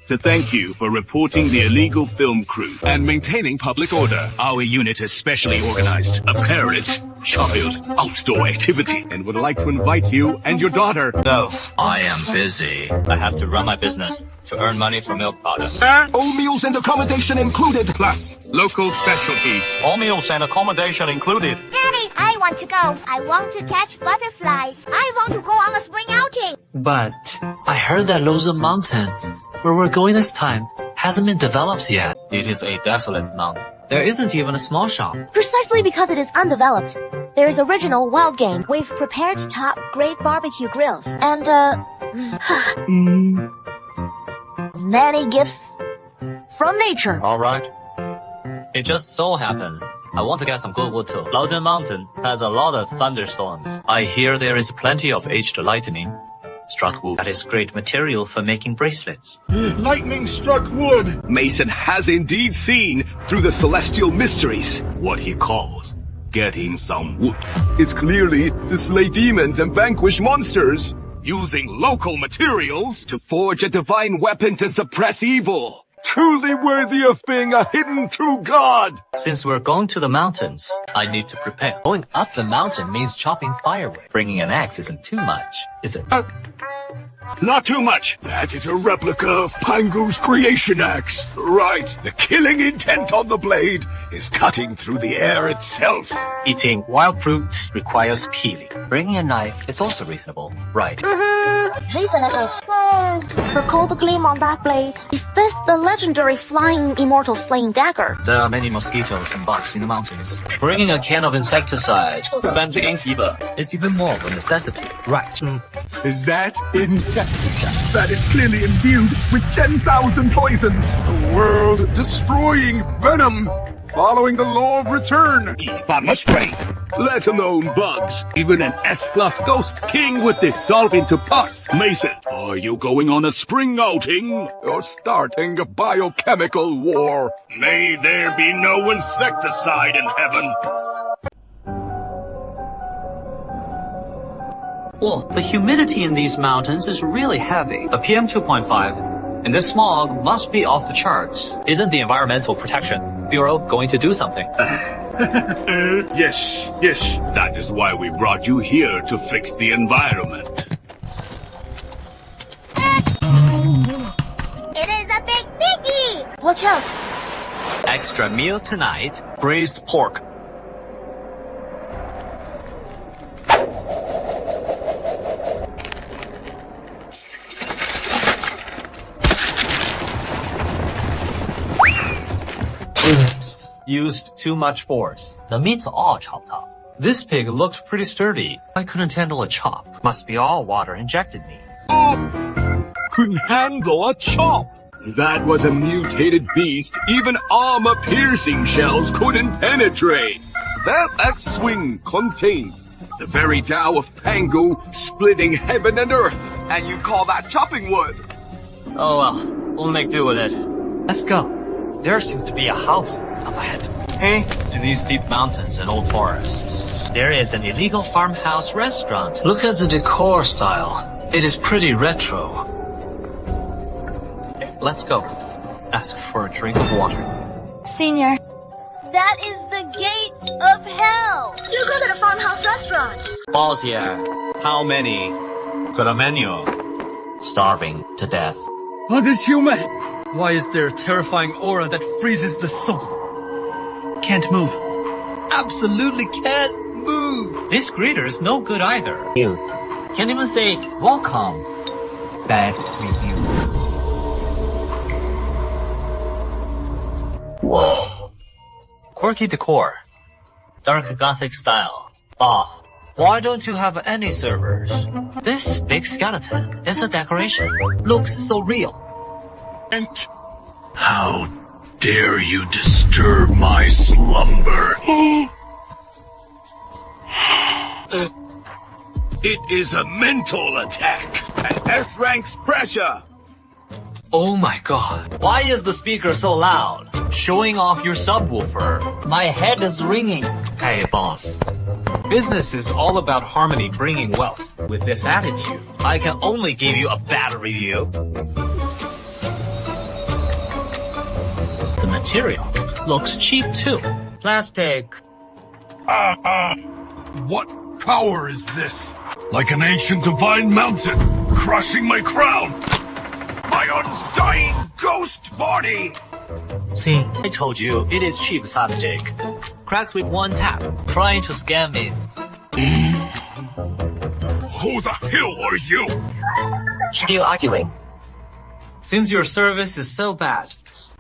To thank you for reporting the illegal film crew And maintaining public order. Our unit is specially organized. A parent, child, outdoor activity. And would like to invite you and your daughter. No, I am busy. I have to run my business to earn money from milk products. All meals and accommodation included. Plus, local specialties. All meals and accommodation included. Daddy, I want to go. I want to catch butterflies. I want to go on a spring outing. But I heard that Laojun Mountain, where we're going this time, hasn't been developed yet. It is a desolate mountain. There isn't even a small shop. Precisely because it is undeveloped. There is original wild game with prepared top-grade barbecue grills and, many gifts from nature. Alright. It just so happens I want to get some good wood too. Laojun Mountain has a lot of thunderstorms. I hear there is plenty of aged lightning. Struck wood. That is great material for making bracelets. Lightning struck wood. Mason has indeed seen through the celestial mysteries what he calls getting some wood. Is clearly to slay demons and vanquish monsters. Using local materials to forge a divine weapon to suppress evil. Truly worthy of being a hidden true god. Since we're going to the mountains, I need to prepare. Going up the mountain means chopping firewood. Bringing an axe isn't too much, is it? Not too much. That is a replica of Pangu's creation axe. Right, the killing intent on the blade is cutting through the air itself. Eating wild fruit requires peeling. Bringing a knife is also reasonable, right? Reasonable. The cold gleam on that blade. Is this the legendary flying immortal slaying dagger? There are many mosquitoes and bugs in the mountains. Bringing a can of insecticide to prevent the ink fever is even more of a necessity, right? Is that insecticide? That is clearly imbued with 10,000 poisons. A world-destroying venom. Following the law of return. If I'm astray, let alone bugs. Even an S-Class ghost king would dissolve into pus. Mason, are you going on a spring outing? You're starting a biochemical war. May there be no insecticide in heaven. Well, the humidity in these mountains is really heavy. The PM 2.5 and this smog must be off the charts. Isn't the Environmental Protection Bureau going to do something? Yes. That is why we brought you here to fix the environment. It is a big piggy! Watch out! Extra meal tonight, braised pork. Oops. Used too much force. The meat's all chopped up. This pig looked pretty sturdy. I couldn't handle a chop. Must be all water injected meat. Couldn't handle a chop. That was a mutated beast. Even armor-piercing shells couldn't penetrate. That X-Wing contained the very Tao of Pangu, splitting heaven and earth. And you call that chopping wood? Oh well, we'll make do with it. Let's go. There seems to be a house up ahead. Hey, in these deep mountains and old forests, there is an illegal farmhouse restaurant. Look at the decor style. It is pretty retro. Let's go. Ask for a drink of water. Senior. That is the gate of hell. You go to the farmhouse restaurant. Balls here. How many? Got a menu. Starving to death. What is human? Why is there a terrifying aura that freezes the soul? Can't move. Absolutely can't move. This greeter is no good either. Mute. Can't even say welcome. Bad review. Whoa. Quirky decor. Dark Gothic style. Ah. Why don't you have any servers? This big skeleton is a decoration. Looks so real. How dare you disturb my slumber? It is a mental attack. An S-rank's pressure. Oh my god. Why is the speaker so loud? Showing off your subwoofer. My head is ringing. Hey, boss. Business is all about harmony bringing wealth. With this attitude, I can only give you a bad review. The material looks cheap too. Plastic. What power is this? Like an ancient divine mountain, crushing my crown. My undying ghost body. See, I told you, it is cheap plastic. Cracks with one tap, trying to scam me. Who the hell are you? Still arguing. Since your service is so bad,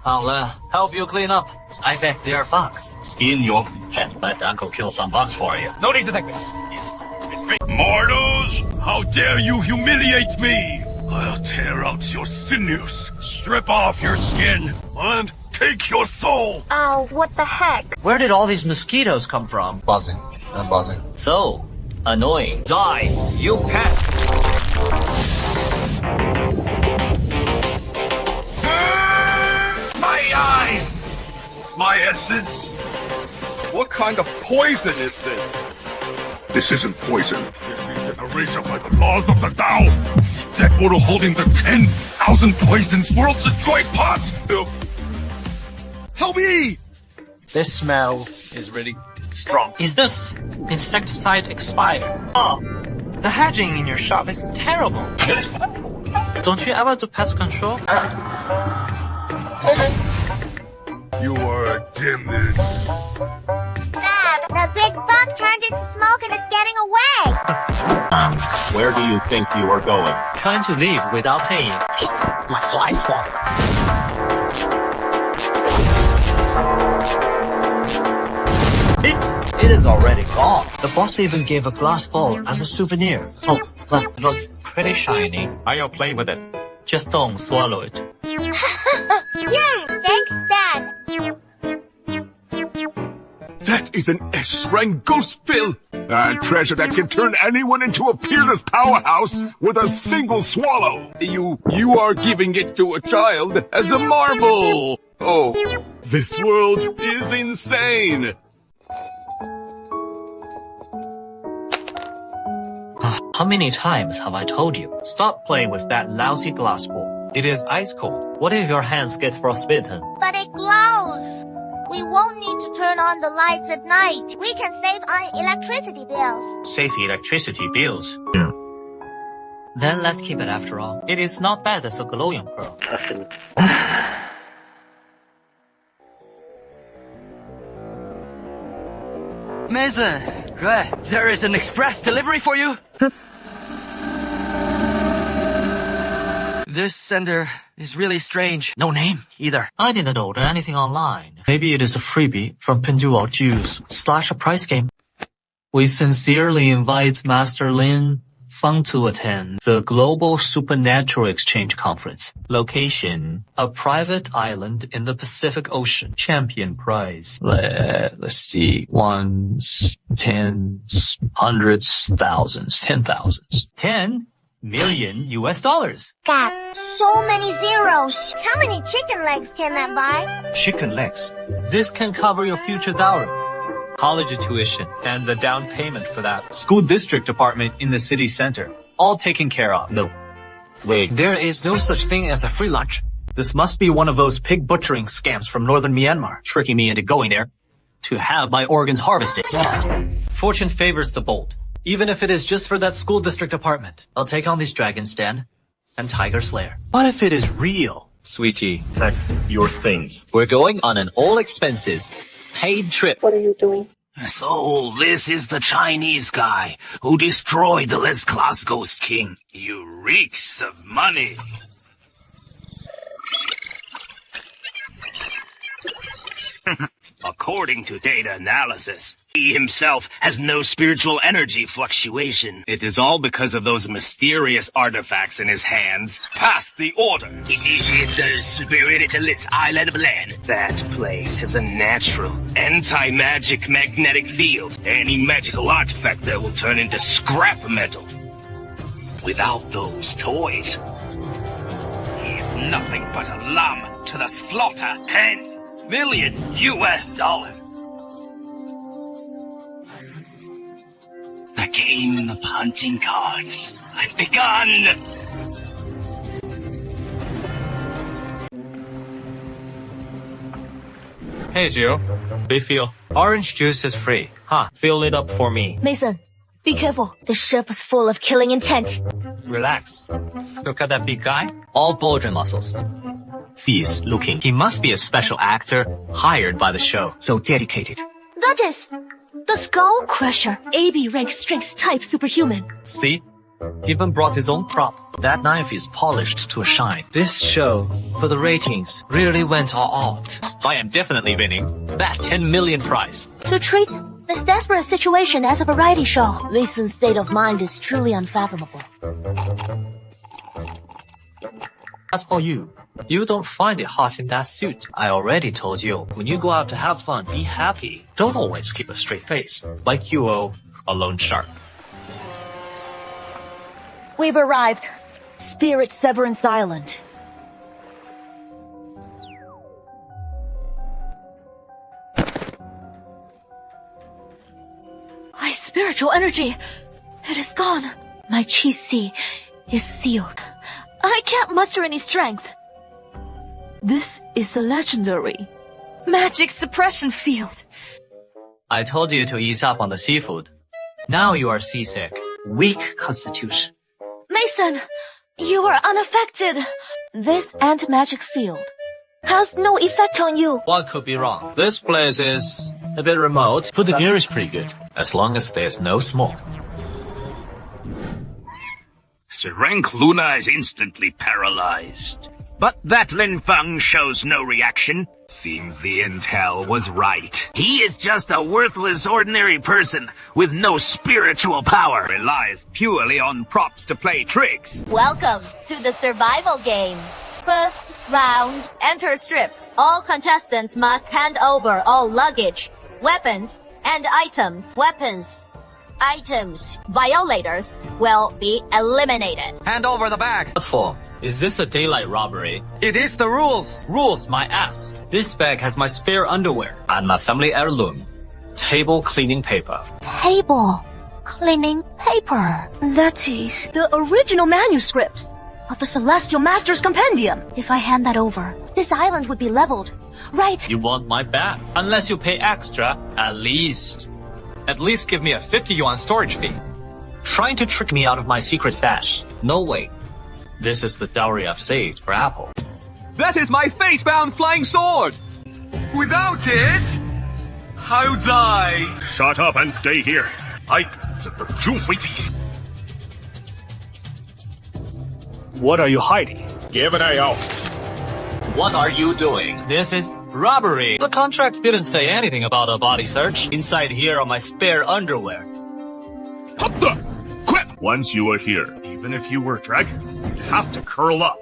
I'll help you clean up. I bet there are bugs. In your head, let Uncle kill some bugs for you. No need to thank me. Mortals, how dare you humiliate me? I'll tear out your sinews, strip off your skin, and take your soul. Oh, what the heck? Where did all these mosquitoes come from? Buzzing. I'm buzzing. So annoying. Die, you pests! My eyes! My essence! What kind of poison is this? This isn't poison. This is an erasure by the laws of the Tao. That portal holding the 10,000 poisons world's destroyed pots. Help me! This smell is really strong. Is this insecticide expired? Oh, the hedging in your shop is terrible. Don't you ever do pest control? You are a demon. Dad, the big bug turned into smoke and is getting away. Where do you think you are going? Trying to leave without paying. My fly swatter. It is already gone. The boss even gave a glass bowl as a souvenir. Oh, well, it looks pretty shiny. I'll play with it. Just don't swallow it. Yay! Thanks, Dad. That is an S-rank ghost pill. A treasure that can turn anyone into a peerless powerhouse with a single swallow. You are giving it to a child as a marvel. Oh, this world is insane. How many times have I told you? Stop playing with that lousy glass bowl. It is ice cold. What if your hands get frostbitten? But it glows. We won't need to turn on the lights at night. We can save on electricity bills. Save electricity bills. Yeah. Then let's keep it after all. It is not bad as a glowing pearl. Mason, right, there is an express delivery for you. This sender is really strange. No name, either. I didn't order anything online. Maybe it is a freebie from Pinduo Juice / a price game. We sincerely invite Master Lin Feng to attend the Global Supernatural Exchange Conference. Location, a private island in the Pacific Ocean. Champion prize. Let's see. Ones, tens, hundreds, thousands, 10,000s. 10 million US dollars. Got so many zeros. How many chicken legs can I buy? Chicken legs. This can cover your future dowry, college tuition, and the down payment for that school district apartment in the city center. All taken care of. No. Wait. There is no such thing as a free lunch. This must be one of those pig butchering scams from northern Myanmar, tricking me into going there to have my organs harvested. Fortune favors the bold, even if it is just for that school district apartment. I'll take on these Dragon's Den and Tiger Slayer. What if it is real? Sweetie, Pack your things. we're going on an all-expenses paid trip. What are you doing? So, this is the Chinese guy who destroyed the Les Class Ghost King. You reeks of money. According to data analysis, He himself has no spiritual energy fluctuation. It is all because of those mysterious artifacts in his hands. Pass the order. Initiate the spiritless island plan. That place has a natural anti-magic magnetic field. Any magical artifact there will turn into scrap metal. Without those toys, he is nothing but a lamb to the slaughter. $10 million. The game of hunting cards has begun! Hey, Jill. Refill. Orange juice is free. Fill it up for me. Mason, be careful. The ship is full of killing intent. Relax. Look at that big guy. All bulging muscles. Fierce looking. He must be a special actor hired by the show. So dedicated. That is the Skull Crusher. AB rank strength type superhuman. See? Even brought his own prop. That knife is polished to a shine. This show, for the ratings, really went all out. I am definitely winning. That 10 million prize. To treat this desperate situation as a variety show, Mason's state of mind is truly unfathomable. As for you, you don't find it hot in that suit. I already told you, when you go out to have fun, be happy. Don't always keep a straight face, like you owe a loan shark. We've arrived. Spirit Severance Island. My spiritual energy, it is gone. My chi si is sealed. I can't muster any strength. This is a legendary magic suppression field. I told you to ease up on the seafood. Now you are seasick. Weak constitution. Mason, you are unaffected. This anti-magic field has no effect on you. What could be wrong? This place is a bit remote, but the gear is pretty good, as long as there's no smoke. Sir Rank Luna is instantly paralyzed. But that Lin Feng shows no reaction. Seems the intel was right. He is just a worthless ordinary person with no spiritual power. Relies purely on props to play tricks. Welcome to the survival game. First round, enter stripped. All contestants must hand over all luggage, weapons, and items. Items violators will be eliminated. Hand over the bag. What for? Is this a daylight robbery? It is the rules. Rules, my ass. This bag has my spare underwear and my family heirloom. Table cleaning paper. Table cleaning paper. That is the original manuscript of the Celestial Master's Compendium. If I hand that over, this island would be leveled. Right. You want my bag? Unless you pay extra, at least give me a 50 yuan storage fee. Trying to trick me out of my secret stash. No way. This is the dowry I've saved for Apple. That is my fate-bound flying sword. Without it, I'll die. Shut up and stay here. What are you hiding? Give it out. What are you doing? This is robbery. The contract didn't say anything about a body search. Inside here are my spare underwear. Quit! Once you are here, even if you were dragon, you have to curl up.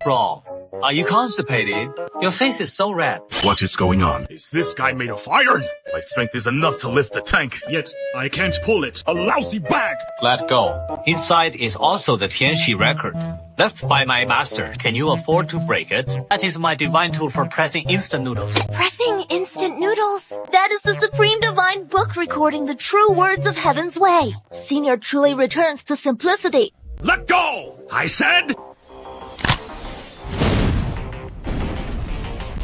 Bro, are you constipated? Your face is so red. What is going on? Is this guy made of iron? My strength is enough to lift the tank, yet I can't pull it. A lousy bag! Let go. Inside is also the Tianxi record, left by my master. Can you afford to break it? That is my divine tool for pressing instant noodles. Pressing instant noodles? That is the supreme divine book recording the true words of heaven's way. Senior truly returns to simplicity. Let go! I said!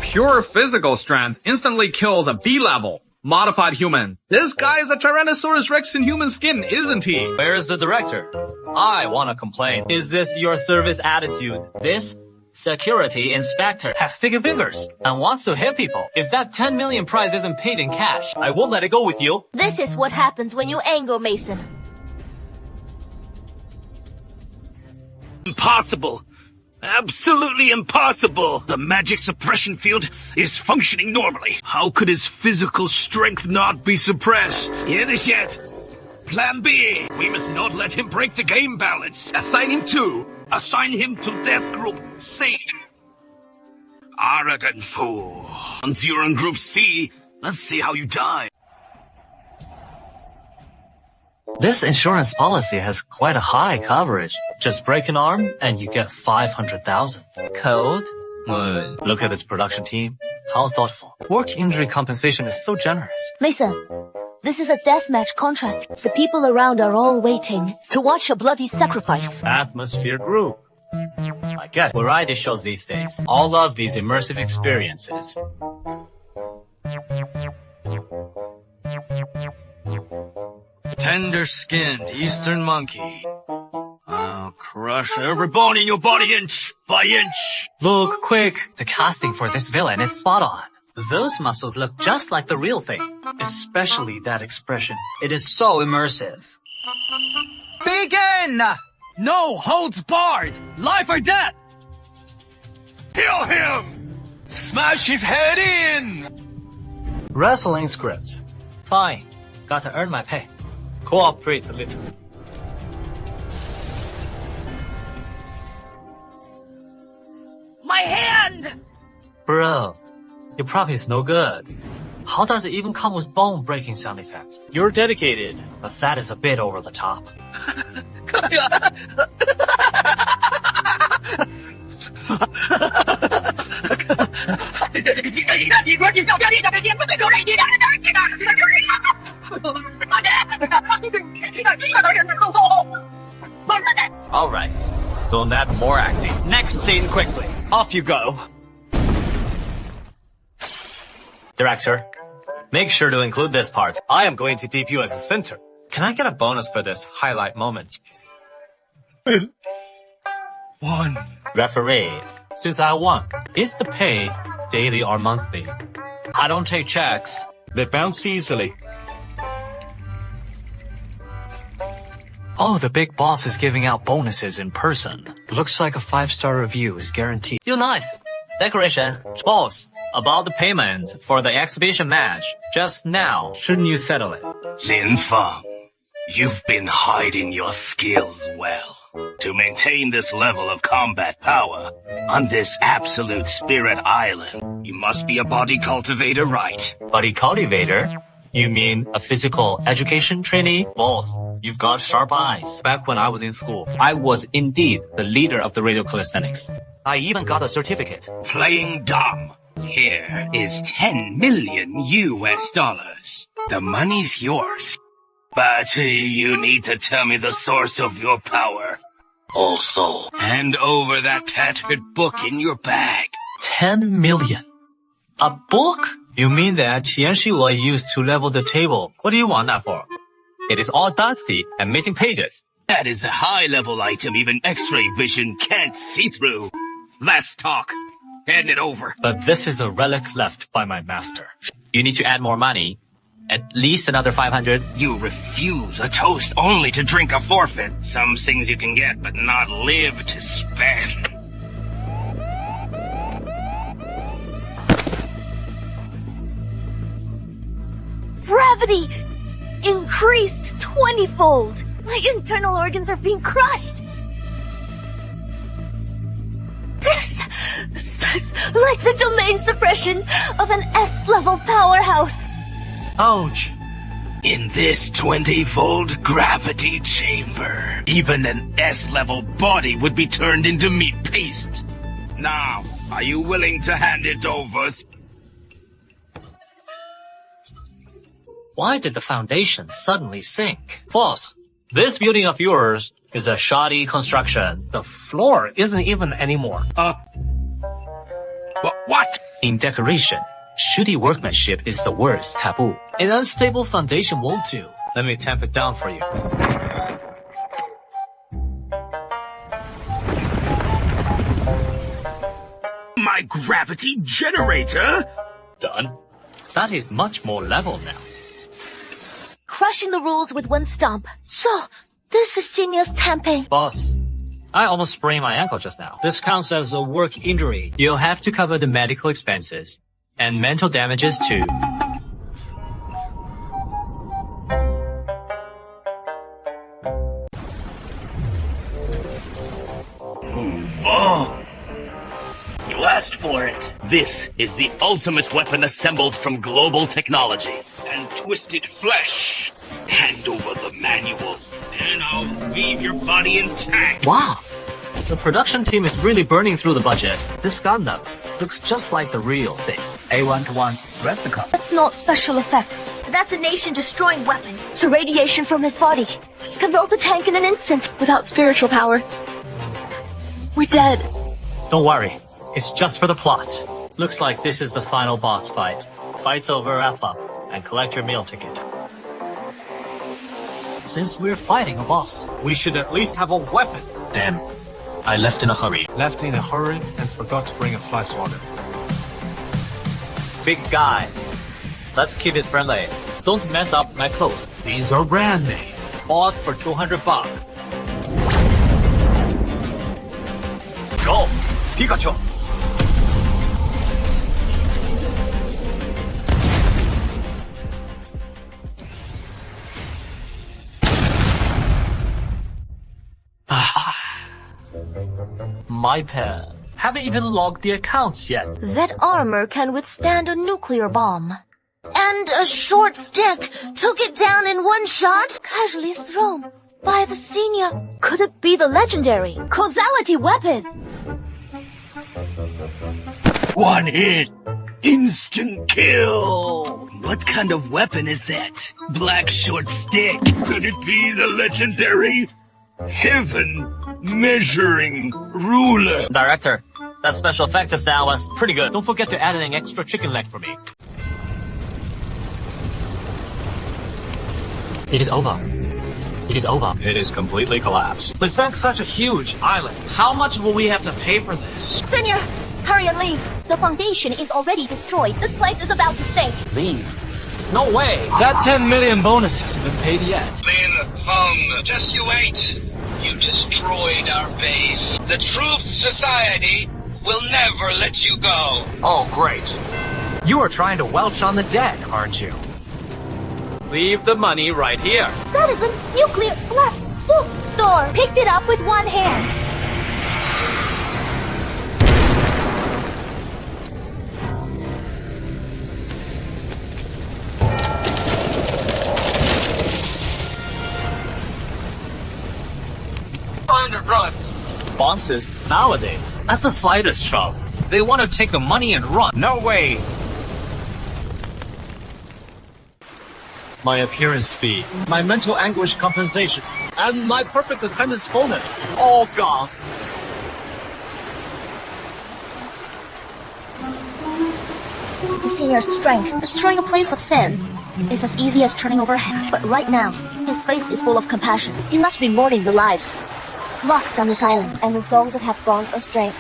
Pure physical strength instantly kills a B-level modified human. This guy is a Tyrannosaurus Rex in human skin, isn't he? Where's the director? I wanna complain. Is this your service attitude? This security inspector has sticky fingers and wants to hit people. If that 10 million prize isn't paid in cash, I won't let it go with you. This is what happens when you anger Mason. Impossible. Absolutely impossible! The magic suppression field is functioning normally. How could his physical strength not be suppressed? Hear this yet? Plan B! We must not let him break the game balance. Assign him to death group C. Arrogant fool. Once you're in group C, let's see how you die. This insurance policy has quite a high coverage. Just break an arm and you get 500,000. Code? Look at this production team. How thoughtful. Work injury compensation is so generous. Mason, this is a deathmatch contract. The people around are all waiting to watch a bloody sacrifice. Atmosphere group. I get variety shows these days. All of these immersive experiences. Tender-skinned Eastern monkey. I'll crush every bone in your body inch by inch. Look, quick! The casting for this villain is spot on. Those muscles look just like the real thing. Especially that expression. It is so immersive. Begin! No holds barred! Life or death! Kill him! Smash his head in! Wrestling script. Fine. Gotta earn my pay. Cooperate a little. My hand! Bro, your prop is no good. How does it even come with bone-breaking sound effects? You're dedicated. But that is a bit over the top. Alright. Don't add more acting. Next scene quickly. Off you go. Director, make sure to include this part. I am going to debut as a center. Can I get a bonus for this highlight moment? 1. Referee, since I won, is the pay daily or monthly? I don't take checks. They bounce easily. Oh, the big boss is giving out bonuses in person. Looks like a 5-star review is guaranteed. You're nice. Decoration. Boss, about the payment for the exhibition match just now, shouldn't you settle it? Lin Feng, you've been hiding your skills well. To maintain this level of combat power on this absolute spirit island, you must be a body cultivator, right? Body cultivator? You mean a physical education trainee? Boss, you've got sharp eyes. Back when I was in school, I was indeed the leader of the radio calisthenics. I even got a certificate. Playing dumb. Here is 10 million US dollars. The money's yours. But you need to tell me the source of your power. Also, hand over that tattered book in your bag. 10 million. A book? You mean that Qianshi will use to level the table? What do you want that for? It is all dusty and missing pages. That is a high-level item even X-ray vision can't see through. Less talk. Hand it over. But this is a relic left by my master. You need to add more money. At least another 500. You refuse a toast only to drink a forfeit. Some things you can get, but not live to spend. Gravity increased 20-fold. My internal organs are being crushed. This is like the domain suppression of an S-level powerhouse. Ouch. In this 20-fold gravity chamber, even an S-level body would be turned into meat paste. Now, are you willing to hand it over? Why did the foundation suddenly sink? Boss, this building of yours is a shoddy construction. The floor isn't even anymore. What? In decoration, shoddy workmanship is the worst taboo. An unstable foundation won't do. Let me tamp it down for you. My gravity generator? Done. That is much more level now. Crushing the rules with one stomp. So, this is genius tamping. Boss, I almost sprained my ankle just now. This counts as a work injury. You'll have to cover the medical expenses. And mental damages too. Oh! You asked for it. This is the ultimate weapon assembled from global technology. And twisted flesh. Hand over the manual, and I'll leave your body intact. Wow! The production team is really burning through the budget. This Gundam looks just like the real thing. A 1-to-1 replica. That's not special effects. That's a nation-destroying weapon. It's a radiation from his body. It can melt a tank in an instant. Without spiritual power, we're dead. Don't worry. It's just for the plot. Looks like this is the final boss fight. Fight's over, wrap up, and collect your meal ticket. Since we're fighting a boss, we should at least have a weapon. Damn. I left in a hurry. Left in a hurry and forgot to bring a fly swatter. Big guy. Let's keep it friendly. Don't mess up my clothes. These are brand name. Bought for $200. Go, Pikachu. My pen. Haven't even logged the accounts yet. That armor can withstand a nuclear bomb. And a short stick took it down in one shot, casually thrown by the senior. Could it be the legendary causality weapon? One hit. Instant kill. What kind of weapon is that? Black short stick. Could it be the legendary heaven measuring ruler? Director, that special effect just now was pretty good. Don't forget to add an extra chicken leg for me. It is over. It is over. It is completely collapsed. We sank such a huge island. How much will we have to pay for this? Senior, hurry and leave. The foundation is already destroyed. This place is about to sink. Leave? No way. That 10 million bonus hasn't been paid yet. Lin Hung, just you wait. You destroyed our base. The Truth Society will never let you go. Oh, great. You are trying to welch on the dead, aren't you? Leave the money right here. That is a nuclear blast wolf door. Picked it up with one hand. Find and run. Bosses, nowadays, that's the slightest trouble. They want to take the money and run. No way. My appearance fee, my mental anguish compensation, and my perfect attendance bonus, all gone. The senior's strength, destroying a place of sin, is as easy as turning over a hand. But right now, his face is full of compassion. He must be mourning the lives lost on this island and the souls that have gone astray.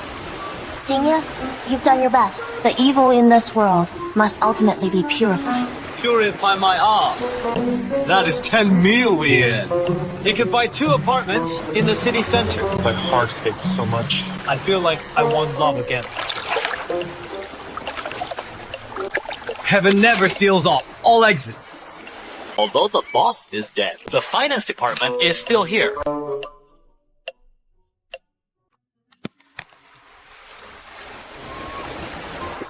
Senior, you've done your best. The evil in this world must ultimately be purified. Purify my ass. That is 10 million. You could buy 2 apartments in the city center. My heart aches so much. I feel like I want love again. Heaven never seals off all exits. Although the boss is dead, the finance department is still here.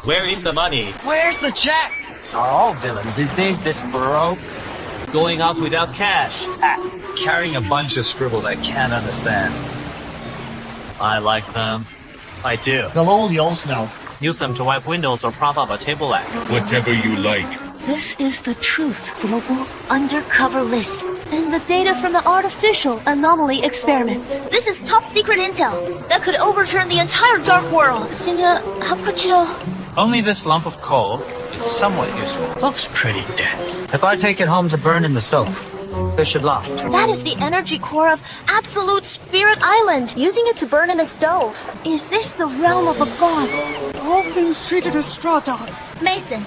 Where is the money? Where's the check? Are all villains these days this broke? Going out without cash. Carrying a bunch of scribble I can't understand. I like them. I do. The lollios now. Use them to wipe windows or prop up a table leg. Whatever you like. This is the truth global undercover list. And the data from the artificial anomaly experiments. This is top secret intel that could overturn the entire dark world. Senior, how could you... Only this lump of coal is somewhat useful. Looks pretty dense. If I take it home to burn in the stove, it should last. That is the energy core of Absolute Spirit Island. Using it to burn in a stove. Is this the realm of a god? All things treated as straw dogs. Mason,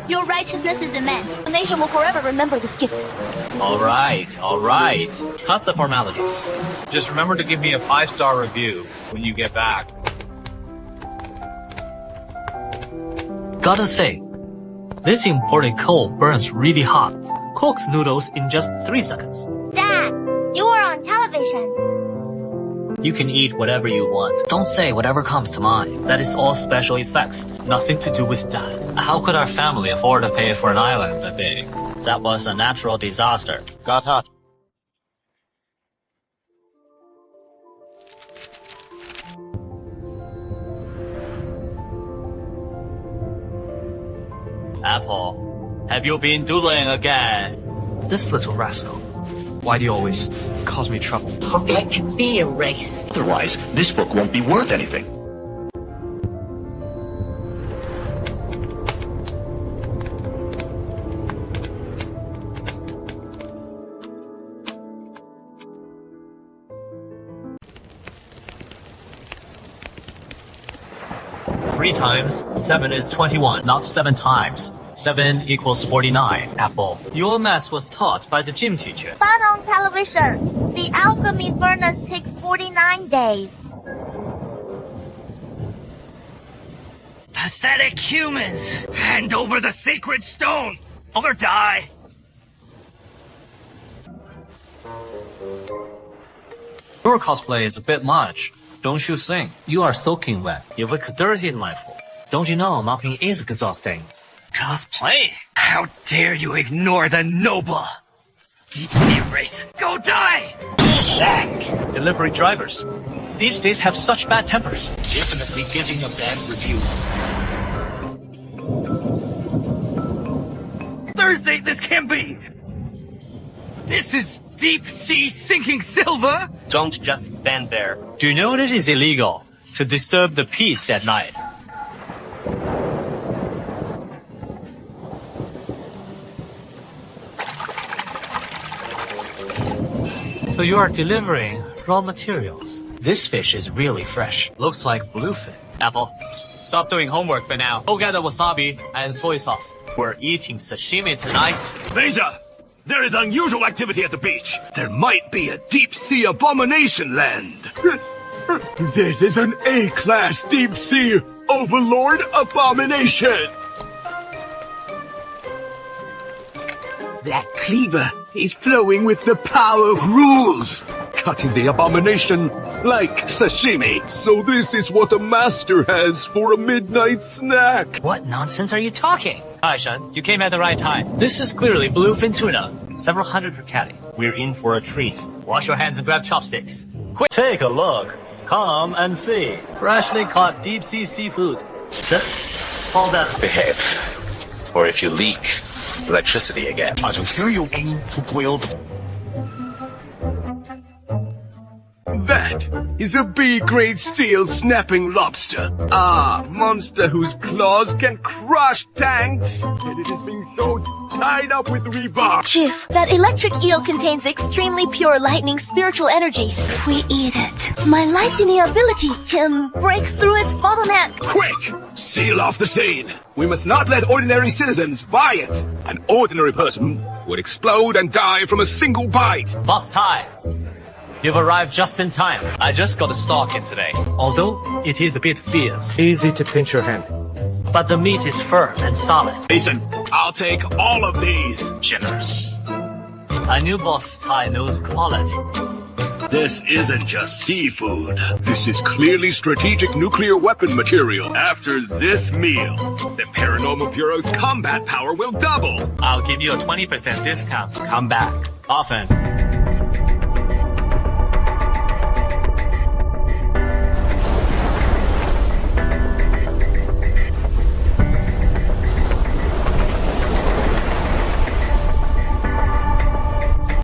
Your righteousness is immense. The nation will forever remember this gift. Alright. Cut the formalities. Just remember to give me a 5-star review when you get back. Gotta say, this imported coal burns really hot. Cooks noodles in just 3 seconds. Dad, you are on television. You can eat whatever you want. Don't say whatever comes to mind. That is all special effects. Nothing to do with that. How could our family afford to pay for an island that big? That was a natural disaster. Got hot. Apple, have you been doodling again? This little rascal. Why do you always cause me trouble? It can be erased. Otherwise, this book won't be worth anything. Three times 7 is 21, not 7 times. 7 equals 49, Apple. Your math was taught by the gym teacher. But on television, the alchemy furnace takes 49 days. Pathetic humans! Hand over the sacred stone, or die! Your cosplay is a bit much, don't you think? You are soaking wet. You look dirty and mindful. Don't you know mopping is exhausting? Cosplay? How dare you ignore the noble! Deep sea race, go die! Sack! Delivery drivers. These days have such bad tempers. Definitely giving a bad review. Thursday, this can't be! This is deep sea sinking silver? Don't just stand there. Do you know that it is illegal to disturb the peace at night? So you are delivering raw materials. This fish is really fresh. Looks like bluefin. Apple, stop doing homework for now. Go get the wasabi and soy sauce. We're eating sashimi tonight. Beza, there is unusual activity at the beach. There might be a deep-sea abomination land. This is an A-class deep-sea overlord abomination. That cleaver is flowing with the power of rules, cutting the abomination like sashimi. So this is what a master has for a midnight snack. What nonsense are you talking? Hi, Shen. You came at the right time. This is clearly bluefin tuna. Several hundred per catty. We're in for a treat. Wash your hands and grab chopsticks. Quick, take a look. Come and see. Freshly caught deep-sea seafood. All that. Behave. Or if you leak electricity again. I don't care, you foiled. That is a B-grade steel snapping lobster. Ah, monster whose claws can crush tanks. And it is being so tied up with rebar. Chief, that electric eel contains extremely pure lightning spiritual energy. If we eat it, my lightning ability can break through its bottleneck. Quick! Seal off the scene. We must not let ordinary citizens buy it. An ordinary person would explode and die from a single bite. Boss Tai, you've arrived just in time. I just got a stock in today. Although it is a bit fierce. Easy to pinch your hand. But the meat is firm and solid. Listen, I'll take all of these. Generous. I knew Boss Tai knows quality. This isn't just seafood. This is clearly strategic nuclear weapon material. After this meal, the Paranormal Bureau's combat power will double. I'll give you a 20% discount. Come back. Often.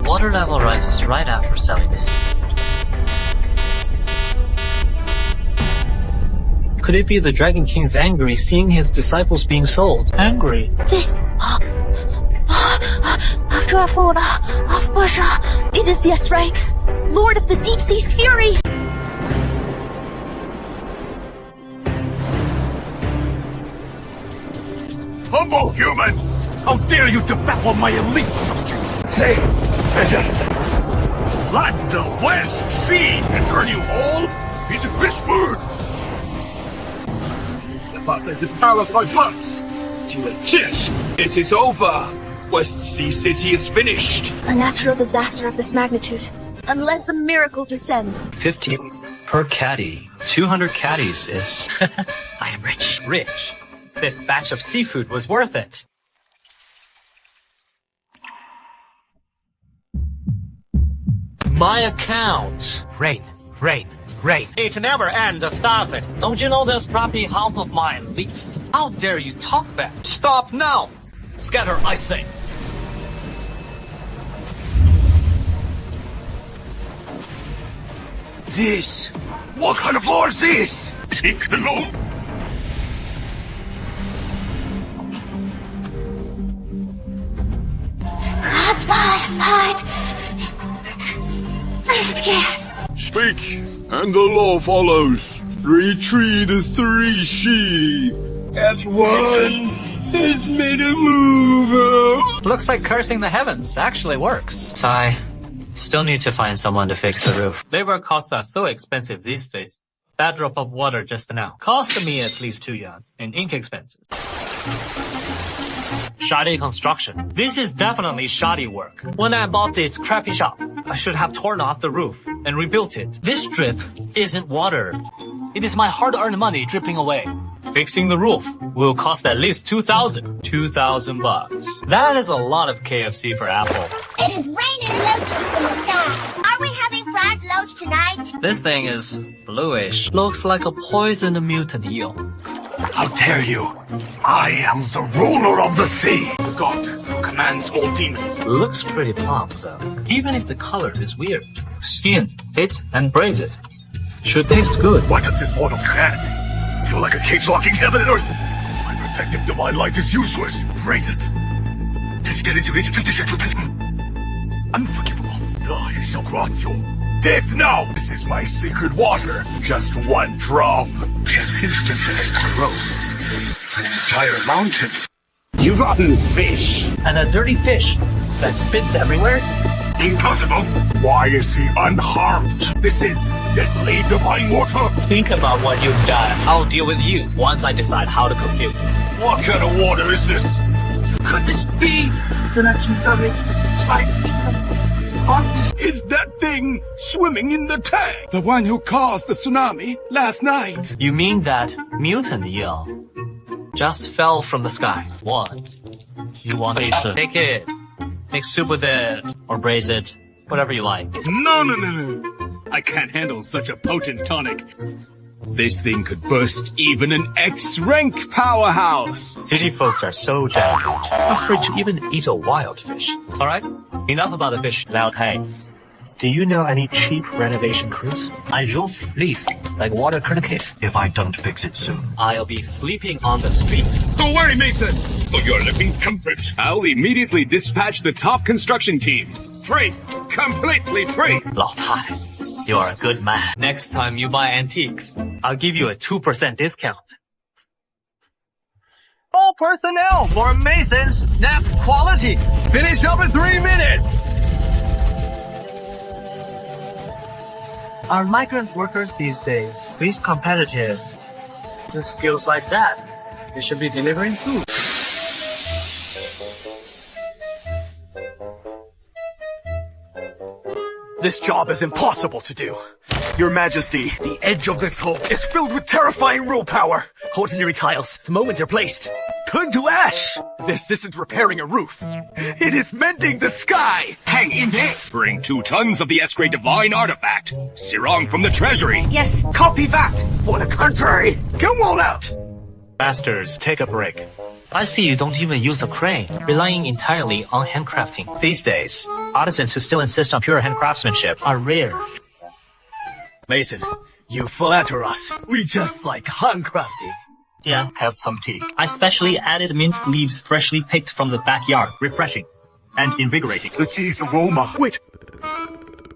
Water level rises right after selling this. Could it be the Dragon King's angry seeing his disciples being sold? Angry? This... After our fall of Busha, it is the S-rank, Lord of the Deep Sea's Fury. humble humans! How dare you defile my elite subjects! Take resistance. Flood the West Sea and turn you all into fish food! The Purifying to a dish! It is over! West Sea City is finished! A natural disaster of this magnitude. Unless a miracle descends. 50 per caddy. 200 caddies is... I am rich. Rich. This batch of seafood was worth it. My account. Rain. It never ends, does it? Don't you know this crappy house of mine leaks? How dare you talk back? Stop now! Scatter, I say. This? What kind of floor is this? Fictional? God's part. First gas. Speak, and the law follows. 3 tree to 3 she. That's one has made a move. Looks like cursing the heavens actually works. I still need to find someone to fix the roof. Labor costs are so expensive these days. That drop of water just now cost me at least 2 yuan in ink expenses. Shoddy construction. This is definitely shoddy work. When I bought this crappy shop, I should have torn off the roof and rebuilt it. This drip isn't water. It is my hard-earned money dripping away. Fixing the roof will cost at least 2,000. 2,000 bucks. That is a lot of KFC for Apple. It is raining locusts in the sky. Are we having fried loach tonight? This thing is bluish. Looks like a poisoned mutant eel. How dare you! I am the ruler of the sea! The god who commands all demons. Looks pretty plump, though. Even if the color is weird. Skin, it, and braise it. Should taste good. What does this mortal's hand? Feel like a cage locking heaven and earth? My protective divine light is useless. Raise it. Unforgivable. I shall grant you death now. This is my secret water. Just one drop. Just instantly corrodes an entire mountain. You rotten fish! And a dirty fish that spits everywhere? Impossible. Why is he unharmed? This is deadly divine water. Think about what you've done. I'll deal with you once I decide how to cook you. What kind of water is this? Could this be the legendary What is that thing swimming in the tank? The one who caused the tsunami last night. You mean that mutant eel just fell from the sky? What? You want to take it, make soup with it, or braise it, whatever you like. No. I can't handle such a potent tonic. This thing could burst even an X-rank powerhouse. City folks are so damn good. Afraid to even eat a wild fish. Alright, enough about the fish. Laojun, do you know any cheap renovation crews? I will lease like water curtain cave if I don't fix it soon. I'll be sleeping on the street. Don't worry, Mason. For your living comfort, I'll immediately dispatch the top construction team. Free. Completely free. Laojun, you're a good man. Next time you buy antiques, I'll give you a 2% discount. All personnel for Mason's nap quality. Finish up in 3 minutes. Are migrant workers these days this competitive? With skills like that, they should be delivering food. This job is impossible to do. Your Majesty, the edge of this hole is filled with terrifying rule power. Ordinary tiles, the moment they're placed, turn to ash. This isn't repairing a roof. It is mending the sky. Hang in there. Bring 2 tons of the S-grade divine artifact. Sirong from the treasury. Yes, copy that. For the contrary, come on out. Masters, take a break. I see you don't even use a crane, relying entirely on handcrafting. These days, artisans who still insist on pure handcraftsmanship are rare. Mason, you flatter us. We just like handcrafting. Yeah, have some tea. I specially added minced leaves freshly picked from the backyard. Refreshing and invigorating. The cheese aroma. Wait.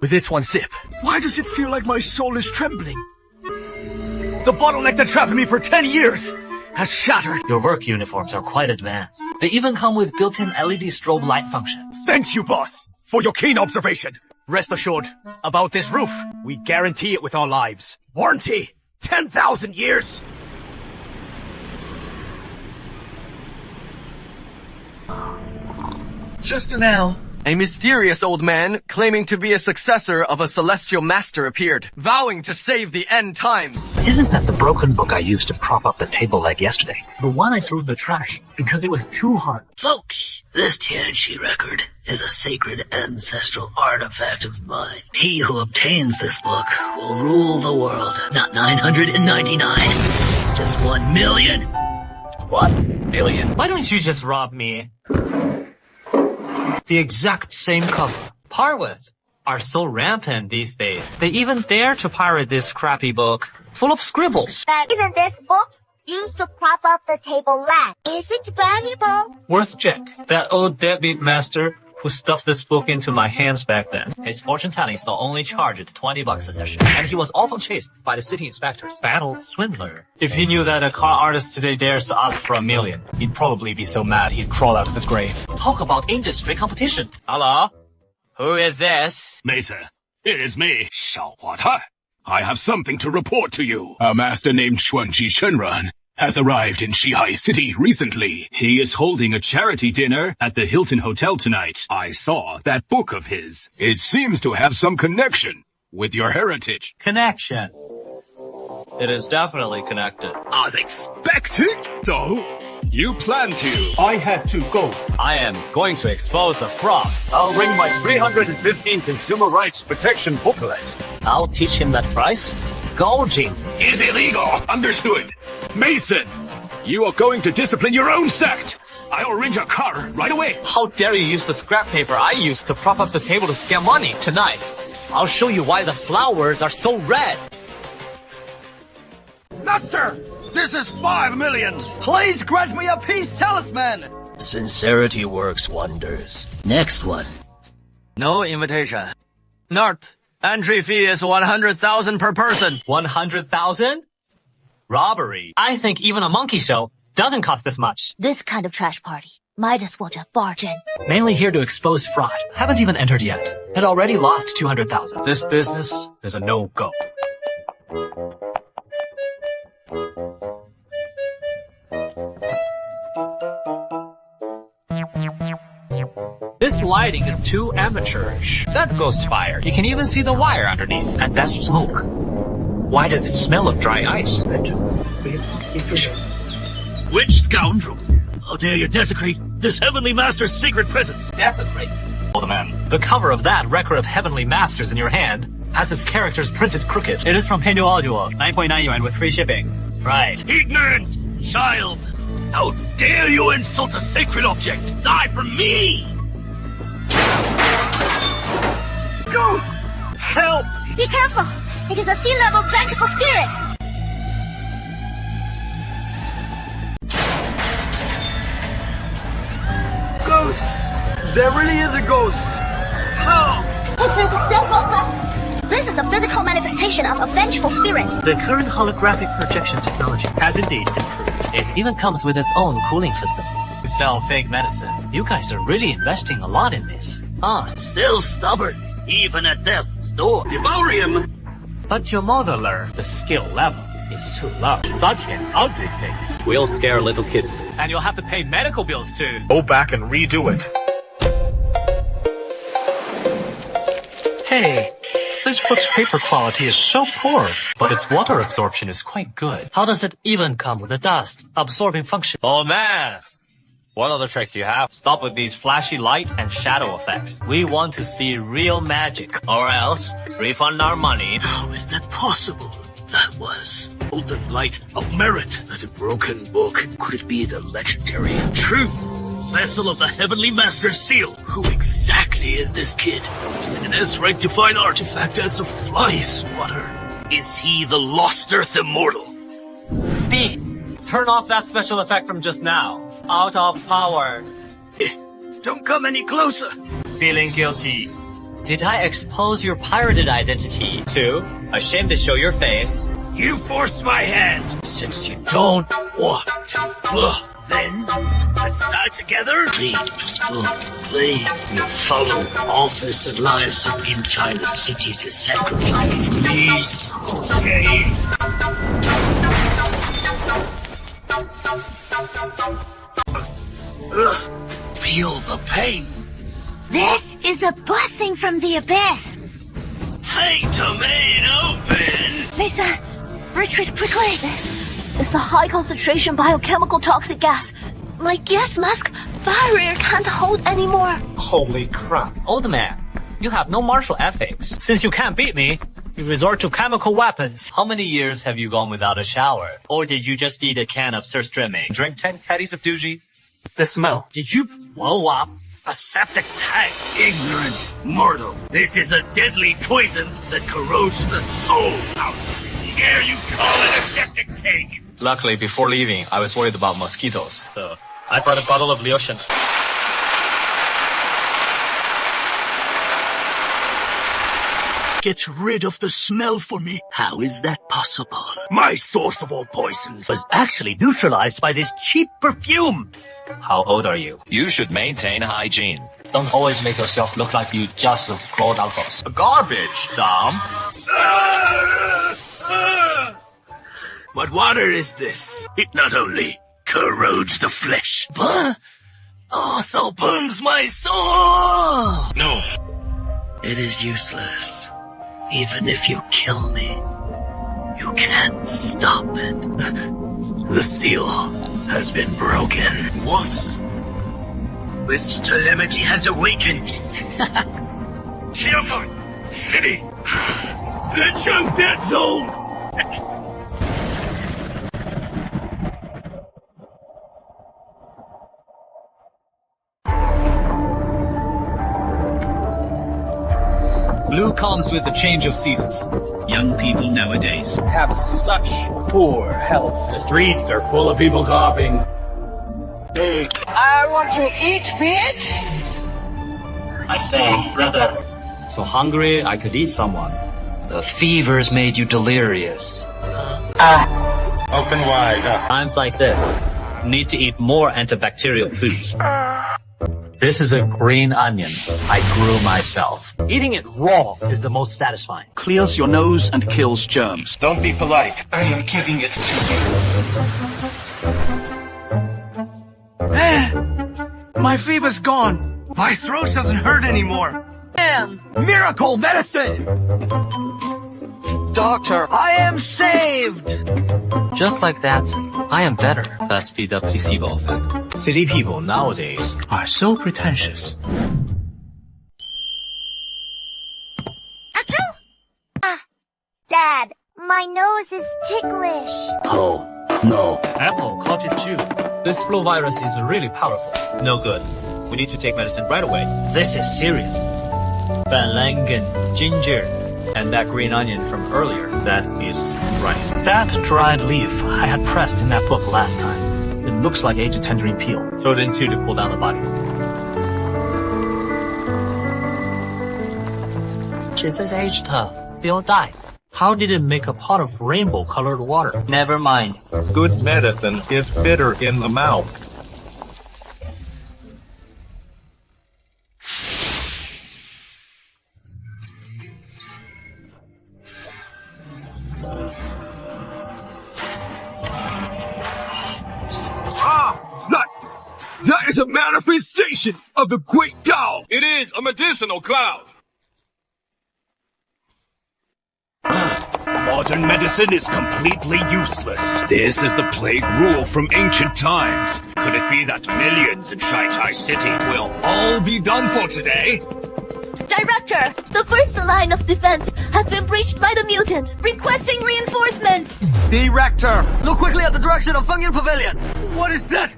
With this one sip, why does it feel like my soul is trembling? The bottleneck that trapped me for 10 years has shattered. Your work uniforms are quite advanced. They even come with built-in LED strobe light function. Thank you, boss, for your keen observation. Rest assured, about this roof, we guarantee it with our lives. Warranty, 10,000 years. Just now, a mysterious old man claiming to be a successor of a celestial master appeared, vowing to save the end times. Isn't that the broken book I used to prop up the table leg yesterday? The one I threw in the trash because it was too hard. Folks, this Tianchi record is a sacred ancestral artifact of mine. He who obtains this book will rule the world. Not 999, just 1 million. 1 million? Why don't you just rob me? The exact same cover, par with, are so rampant these days. They even dare to pirate this crappy book, full of scribbles. But isn't this book used to prop up the table leg? Is it valuable? Worth check. That old deadbeat master who stuffed this book into my hands back then. His fortune-telling saw only charged $20 a session, and he was often chased by the city inspectors. Battle swindler. If he knew that a car artist today dares to ask for $1 million, he'd probably be so mad he'd crawl out of his grave. Talk about industry competition. Hello? Who is this? Mason, it is me, Shaohuatai. I have something to report to you. A master named Xuanji Shenran has arrived in Shihai City recently. He is holding a charity dinner at the Hilton Hotel tonight. I saw that book of his. It seems to have some connection with your heritage. Connection. It is definitely connected. As expected. So, you plan to? I have to go. I am going to expose the fraud. I'll bring my 315 consumer rights protection booklet. I'll teach him that price. Gouging is illegal. Understood. Mason, you are going to discipline your own sect. I'll arrange a car right away. How dare you use the scrap paper I used to prop up the table to scam money tonight? I'll show you why the flowers are so red. Master, this is 5 million. Please grant me a peace talisman. Sincerity works wonders. Next one. No invitation. North. Entry fee is 100,000 per person. 100,000? Robbery. I think even a monkey show doesn't cost this much. This kind of trash party might as well just barge in. Mainly here to expose fraud. Haven't even entered yet. Had already lost 200,000. This business is a no-go. This lighting is too amateurish. That ghost fire. You can even see the wire underneath. And that smoke. Why does it smell of dry ice? Which scoundrel? How dare you desecrate this Heavenly Master's secret presence? Desecrate? Old man. The cover of that Record of Heavenly Masters in your hand has its characters printed crooked. It is from Penyo Audio, 9.9 yuan with free shipping. Right. Ignorant child! How dare you insult a sacred object? Die for me! Ghost! Help! Be careful! It is a sea-level vengeful spirit! Ghost! There really is a ghost! How? This is a physical manifestation of a vengeful spirit. The current holographic projection technology has indeed improved. It even comes with its own cooling system. We sell fake medicine. You guys are really investing a lot in this. Still stubborn, even at death's door. Devour him! But your mother learned the skill level is too low. Such an ugly thing. We'll scare little kids. And you'll have to pay medical bills too. Go back and redo it. Hey, this book's paper quality is so poor, but its water absorption is quite good. How does it even come with a dust absorbing function? Oh man! What other tricks do you have? Stop with these flashy light and shadow effects. We want to see real magic, or else refund our money. How is that possible? That was potent light of merit. That a broken book. Could it be the legendary true vessel of the Heavenly Master's seal? Who exactly is this kid? Using an S-rank divine artifact as a fly swatter. Is he the Lost Earth Immortal? Speed! Turn off that special effect from just now. Out of power. Don't come any closer. Feeling guilty. Did I expose your pirated identity? 2. Ashamed to show your face. You force my hand. Since you don't want to, then let's die together. Please. You follow office and lives of the entire cities as sacrifice. Please stay. Feel the pain. This is a blessing from the abyss. Hate domain open. Lisa, retreat quickly. It's a high concentration biochemical toxic gas. My gas mask barrier can't hold anymore. Holy crap. Old man, you have no martial ethics. Since you can't beat me, you resort to chemical weapons. How many years have you gone without a shower? Or did you just eat a can of surströmming? Drink 10 caddies of Doogie? The smell. Did you blow up a septic tank? Ignorant mortal. This is a deadly poison that corrodes the soul. How dare you call it a septic tank? Luckily, before leaving, I was worried about mosquitoes. So I brought a bottle of Laojun. Get rid of the smell for me. How is that possible? My source of all poisons was actually neutralized by this cheap perfume. How old are you? You should maintain hygiene. Don't always make yourself look like you just crawled out of Garbage, Dom. What water is this? It not only corrodes the flesh, but also burns my soul. No. It is useless. Even if you kill me, you can't stop it. The seal has been broken. What? This telepathy has awakened. Purifying city. The junk dead zone. Flu comes with the change of seasons. Young people nowadays Have such poor health. The streets are full of people coughing. I want to eat fish. I say, brother. So hungry, I could eat someone. The fever's made you delirious. Open wide. Times like this, need to eat more antibacterial foods. This is a green onion I grew myself. Eating it raw is the most satisfying. Clears your nose and kills germs. Don't be polite. I am giving it to you. My fever's gone. My throat doesn't hurt anymore. Man, miracle medicine! Doctor, I am saved! Just like that, I am better. Fast speed up placebo effect. City people nowadays are so pretentious. Dad, my nose is ticklish. Oh, no. Apple caught it too. This flu virus is really powerful. No good. We need to take medicine right away. This is serious. Banlangen, ginger, and that green onion from earlier. That is right. That dried leaf I had pressed in that book last time. It looks like aged tangerine peel. Throw it in too to cool down the body. 'She says aged her. They'll die. How did it make a pot of rainbow-colored water? Never mind. Good medicine is bitter in the mouth. That is a manifestation of the Great Tao! It is a medicinal cloud! Modern medicine is completely useless. This is the plague rule from ancient times. Could it be that millions in Shaitai City will all be done for today? Director, the first line of defense has been breached by the mutants, requesting reinforcements. Director, look quickly at the direction of Fungian Pavilion. What is that?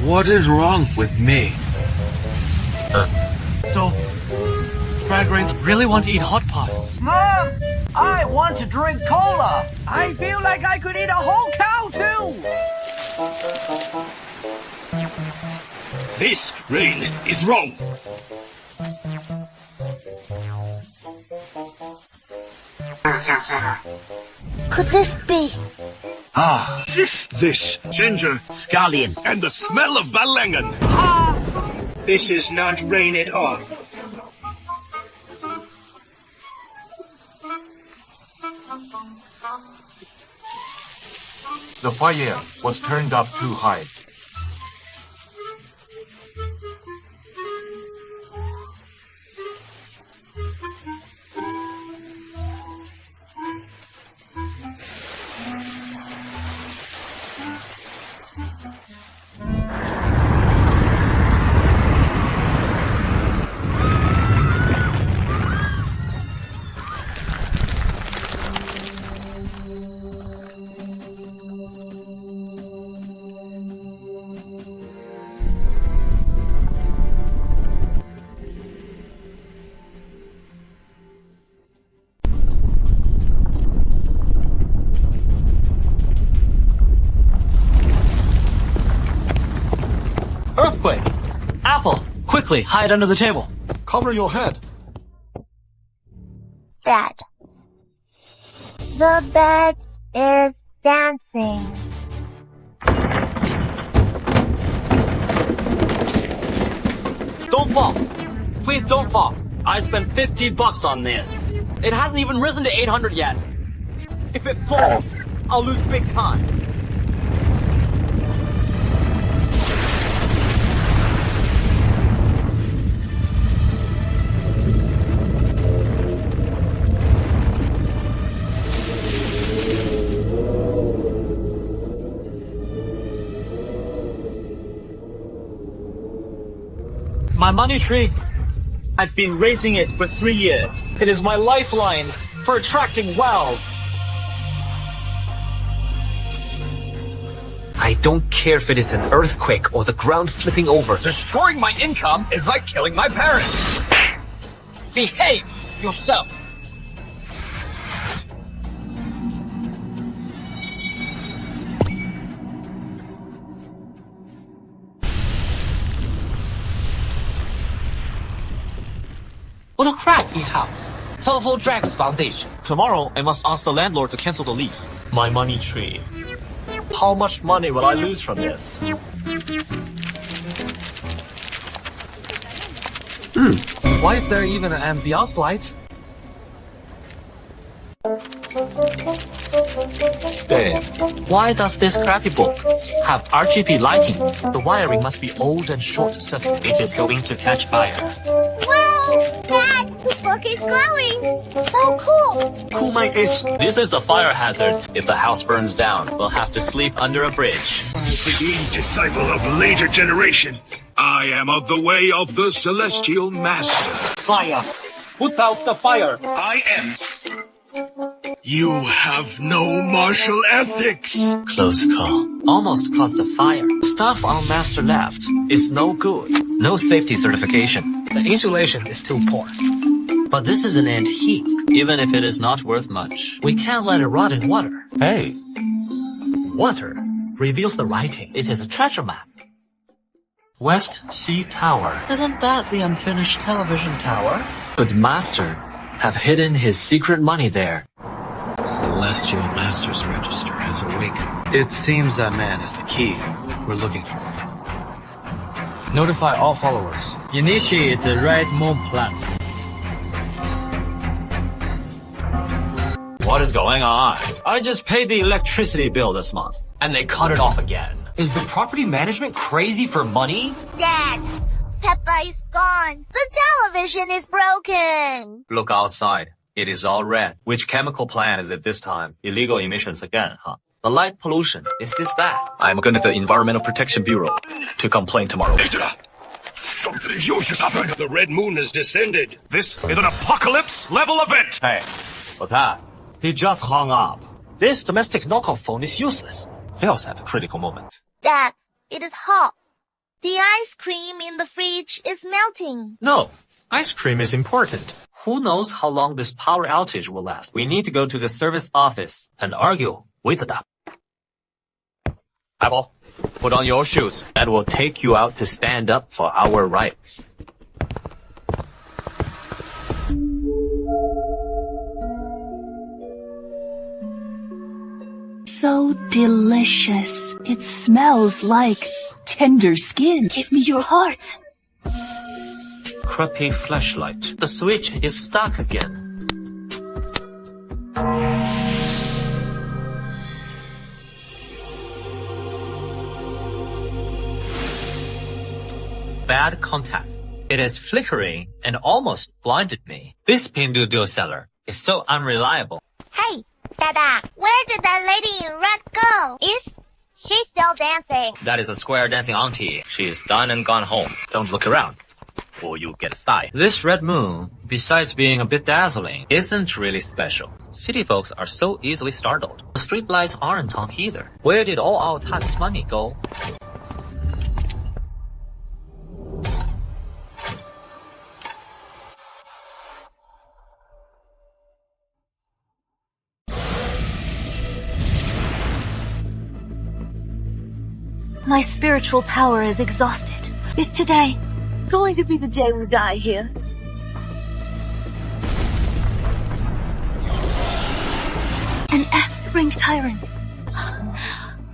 What is wrong with me? So, Fragrant really want to eat hot pot. Mom, I want to drink cola. I feel like I could eat a whole cow too. This rain is wrong. Could this be? Ah, this, ginger, scallion, and the smell of Balangan. This is not rain at all. The fire was turned up too high. Earthquake! Apple! Quickly, hide under the table. Cover your head. Dad. The bed is dancing. Don't fall. Please don't fall. I spent $50 on this. It hasn't even risen to 800 yet. If it falls, I'll lose big time. My money tree. I've been raising it for 3 years. It is my lifeline for attracting wealth. I don't care if it is an earthquake or the ground flipping over. Destroying my income is like killing my parents. Behave yourself. What a crappy house. Telephone Drax Foundation. Tomorrow, I must ask the landlord to cancel the lease. My money tree. How much money will I lose from this? Why is there even an ambiance light? Babe, why does this crappy book have RGB lighting? The wiring must be old and short-circuited. It is going to catch fire. Wow! Dad, the book is glowing! So cool! Cool, mate. This is a fire hazard. If the house burns down, we'll have to sleep under a bridge. The disciple of later generations. I am of the way of the celestial master. Fire! Put out the fire! I am. You have no martial ethics. Close call. Almost caused a fire. Stuff on master left is no good. No safety certification. The insulation is too poor. But this is an antique. Even if it is not worth much, we can't let it rot in water. Hey. Water reveals the writing. It is a treasure map. West Sea Tower. Isn't that the unfinished television tower? Could Master have hidden his secret money there? Celestial Master's Register has awakened. It seems that man is the key we're looking for. Notify all followers. Initiate the Red Moon plan. What is going on? I just paid the electricity bill this month, and they cut it off again. Is the property management crazy for money? Dad, Peppa is gone. The television is broken. Look outside. It is all red. Which chemical plant is it this time? Illegal emissions again, huh? The light pollution. Is this that? I'm going to the Environmental Protection Bureau to complain tomorrow. Something huge has happened. The red moon has descended. This is an apocalypse-level event. Hey, what's that? He just hung up. This domestic knockoff phone is useless. Fails at a critical moment. Dad, it is hot. The ice cream in the fridge is melting. No, ice cream is important. Who knows how long this power outage will last? We need to go to the service office and argue with them. Apple, Put on your shoes. That will take you out to stand up for our rights. So delicious. It smells like tender skin. Give me your heart. Crappy flashlight. The switch is stuck again. Bad contact. It is flickering and almost blinded me. This Pinduoduo seller is so unreliable. Hey, Dada, where did that lady in red go? Is she still dancing? That is a square dancing auntie. She is done and gone home. Don't look around, or you'll get a sty. This red moon, besides being a bit dazzling, isn't really special. City folks are so easily startled. The street lights aren't on either. Where did all our tax money go? My spiritual power is exhausted. Is today going to be the day we die here? An S-rank tyrant.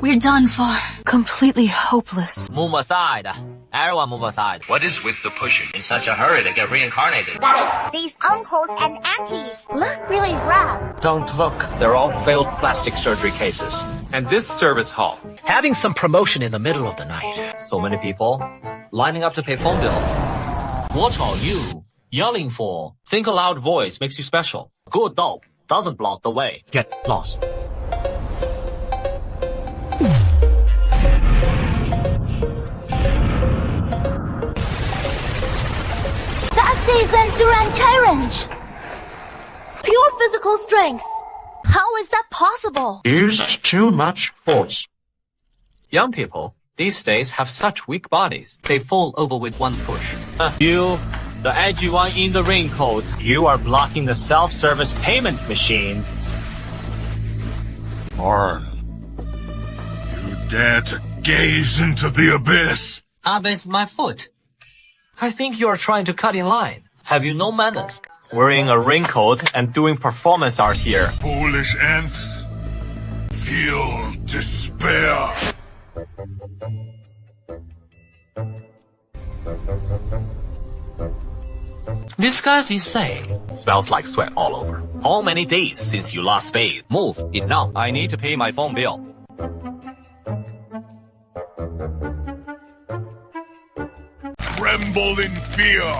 We're done for. Completely hopeless. Move aside. Everyone move aside. What is with the pushing? In such a hurry to get reincarnated. Got it. These uncles and aunties look really rough. Don't look. They're all failed plastic surgery cases. And this service hall, having some promotion in the middle of the night. So many people lining up to pay phone bills. What are you yelling for? Think a loud voice makes you special. Good dope doesn't block the way. Get lost. Das ist ein tyrant. Pure physical strength. How is that possible? Used too much force. Young people these days have such weak bodies. They fall over with one push. You, the edgy one in the raincoat, you are blocking the self-service payment machine. Arn, you dare to gaze into the abyss? Abyss my foot. I think you are trying to cut in line. Have you no manners? Wearing a raincoat and doing performance art here. Foolish ants, feel despair. This guy's insane. Smells like sweat all over. How many days since you last bathed? Move, it now. I need to pay my phone bill. Tremble in fear.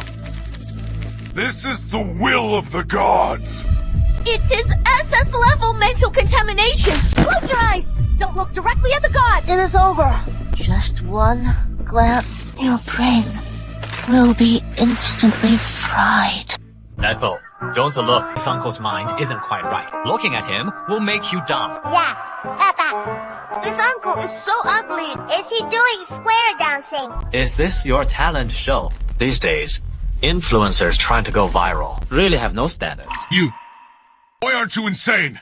This is the will of the gods. It is SS-level mental contamination. Close your eyes. Don't look directly at the god. It is over. Just one glance. Your brain will be instantly fried. Ethel, don't look. This uncle's mind isn't quite right. Looking at him will make you dumb. Yeah, Papa. This uncle is so ugly. Is he doing square dancing? Is this your talent show? These days, influencers trying to go viral really have no standards. You, why aren't you insane?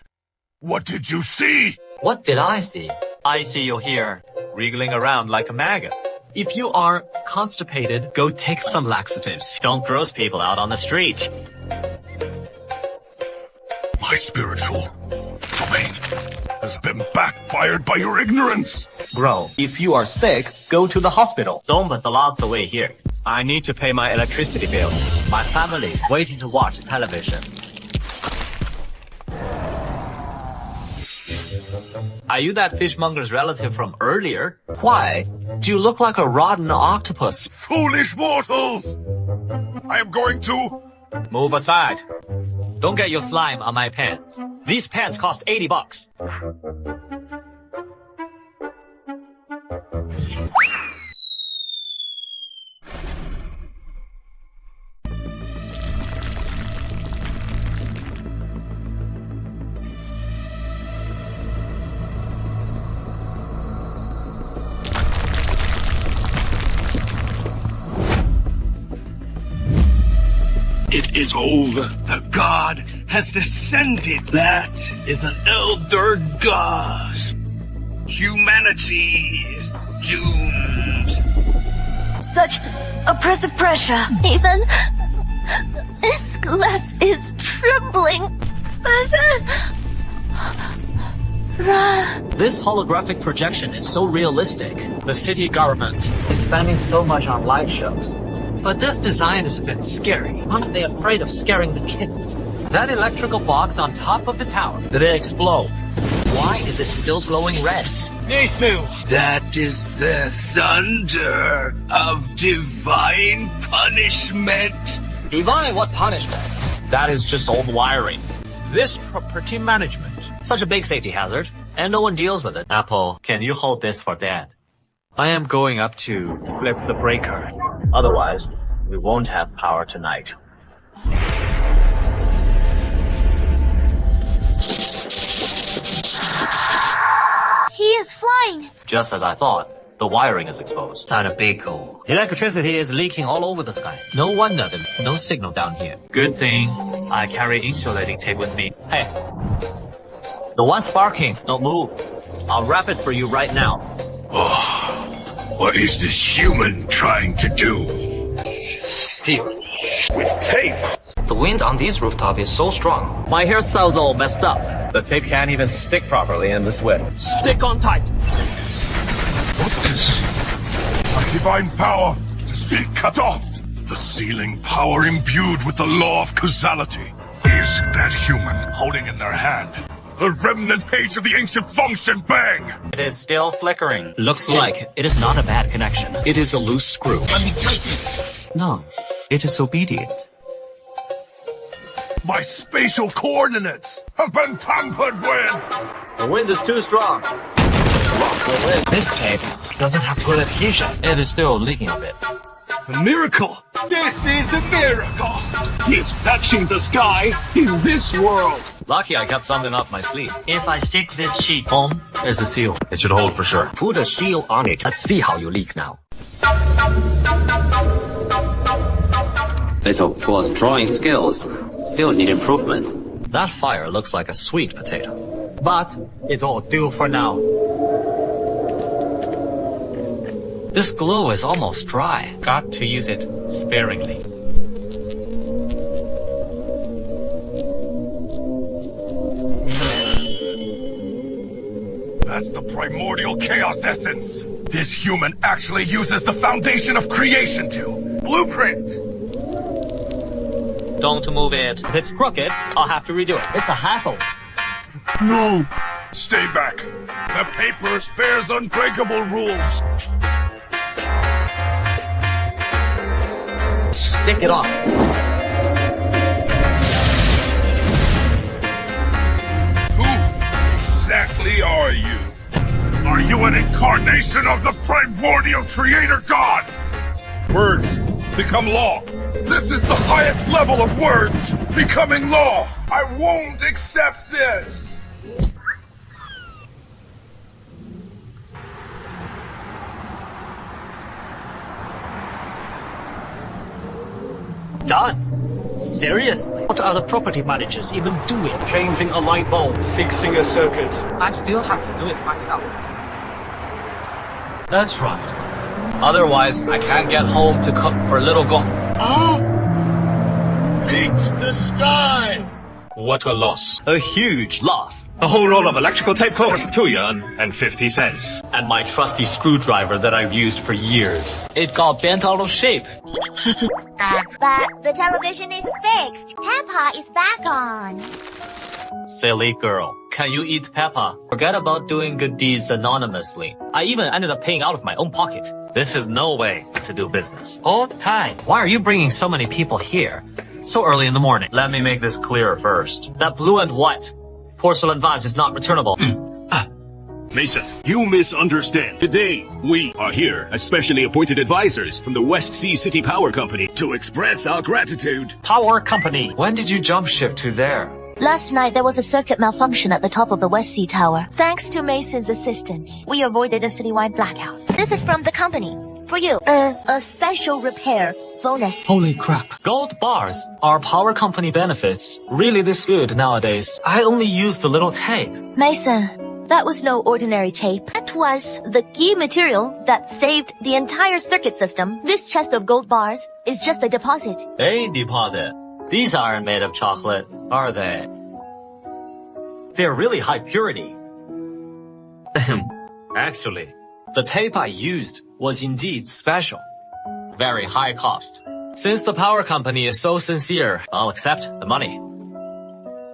What did you see? What did I see? I see you here, wriggling around like a maggot. If you are constipated, go take some laxatives. Don't gross people out on the street. My spiritual domain has been backfired by your ignorance. Bro, if you are sick, go to the hospital. Don't put the lots away here. I need to pay my electricity bill. My family's waiting to watch television. Are you that fishmonger's relative from earlier? Why do you look like a rotten octopus? Foolish mortals! I am going to... Move aside. Don't get your slime on my pants. These pants cost $80. It is over. The god has descended. That is an elder god. Humanity is doomed. Such oppressive pressure. Even this glass is trembling. This holographic projection is so realistic. The city government is spending so much on light shows. But this design is a bit scary. Aren't they afraid of scaring the kids? That electrical box on top of the tower, did it explode? Why is it still glowing red? That is the thunder of divine punishment. Divine what punishment? That is just old wiring. This property management. Such a big safety hazard, and no one deals with it. Apple, can you hold this for Dad? I am going up to flip the breaker. Otherwise, we won't have power tonight. He is flying. Just as I thought. The wiring is exposed. Time to be cool. Electricity is leaking all over the sky. No wonder there's no signal down here. Good thing I carry insulating tape with me. Hey. The one sparking. Don't move. I'll wrap it for you right now. Oh, what is this human trying to do? Here. With tape. The wind on these rooftops is so strong. My hairstyle's all messed up. The tape can't even stick properly in this wind. Stick on tight. What is my divine power has been cut off? The sealing power imbued with the law of causality. Is that human holding in their hand the remnant page of the ancient function bang? It is still flickering. Looks like it is not a bad connection. It is a loose screw. Let me take this. No, it is obedient. My spatial coordinates have been tampered with. The wind is too strong. This tape doesn't have good adhesion. It is still leaking a bit. A miracle! This is a miracle! He's patching the sky in this world! Lucky I kept something up my sleeve. If I stick this sheet home, there's the seal. It should hold for sure. Put a seal on it. Let's see how you leak now. Little poor drawing skills. Still need improvement. That fire looks like a sweet potato. But it'll do for now. This glue is almost dry. Got to use it sparingly. That's the primordial chaos essence. This human actually uses the foundation of creation to blueprint. Don't move it. If it's crooked, I'll have to redo it. It's a hassle. No. Stay back. The paper spares unbreakable rules. Stick it on. Who exactly are you? Are you an incarnation of the primordial creator god? Words become law. This is the highest level of words becoming law. I won't accept this. Done. Seriously? What are the property managers even doing? Changing a light bulb, fixing a circuit. I still have to do it myself. That's right. Otherwise, I can't get home to cook for little Gong. Reach the sky! What a loss. A huge loss. A whole roll of electrical tape cost 2 yuan and 50 cents. And my trusty screwdriver that I've used for years. It got bent out of shape. But the television is fixed. Peppa is back on. Silly girl. Can you eat Peppa? Forget about doing good deeds anonymously. I even ended up paying out of my own pocket. This is no way to do business. Hold tight. Why are you bringing so many people here so early in the morning? Let me make this clear first. That blue and white porcelain vase is not returnable. Mason, you misunderstand. Today, we are here as specially appointed advisors from the West Sea City Power Company to express our gratitude. Power Company. When did you jump ship to there? Last night there was a circuit malfunction at the top of the West Sea Tower. Thanks to Mason's assistance, we avoided a citywide blackout. This is from the company. For you. A special repair bonus. Holy crap. Gold bars. Are power company benefits really this good nowadays? I only used a little tape. Mason, That was no ordinary tape. That was the key material that saved the entire circuit system. This chest of gold bars is just a deposit. A deposit? These aren't made of chocolate, are they? They're really high purity. Actually, the tape I used was indeed special. Very high cost. Since the power company is so sincere, I'll accept the money.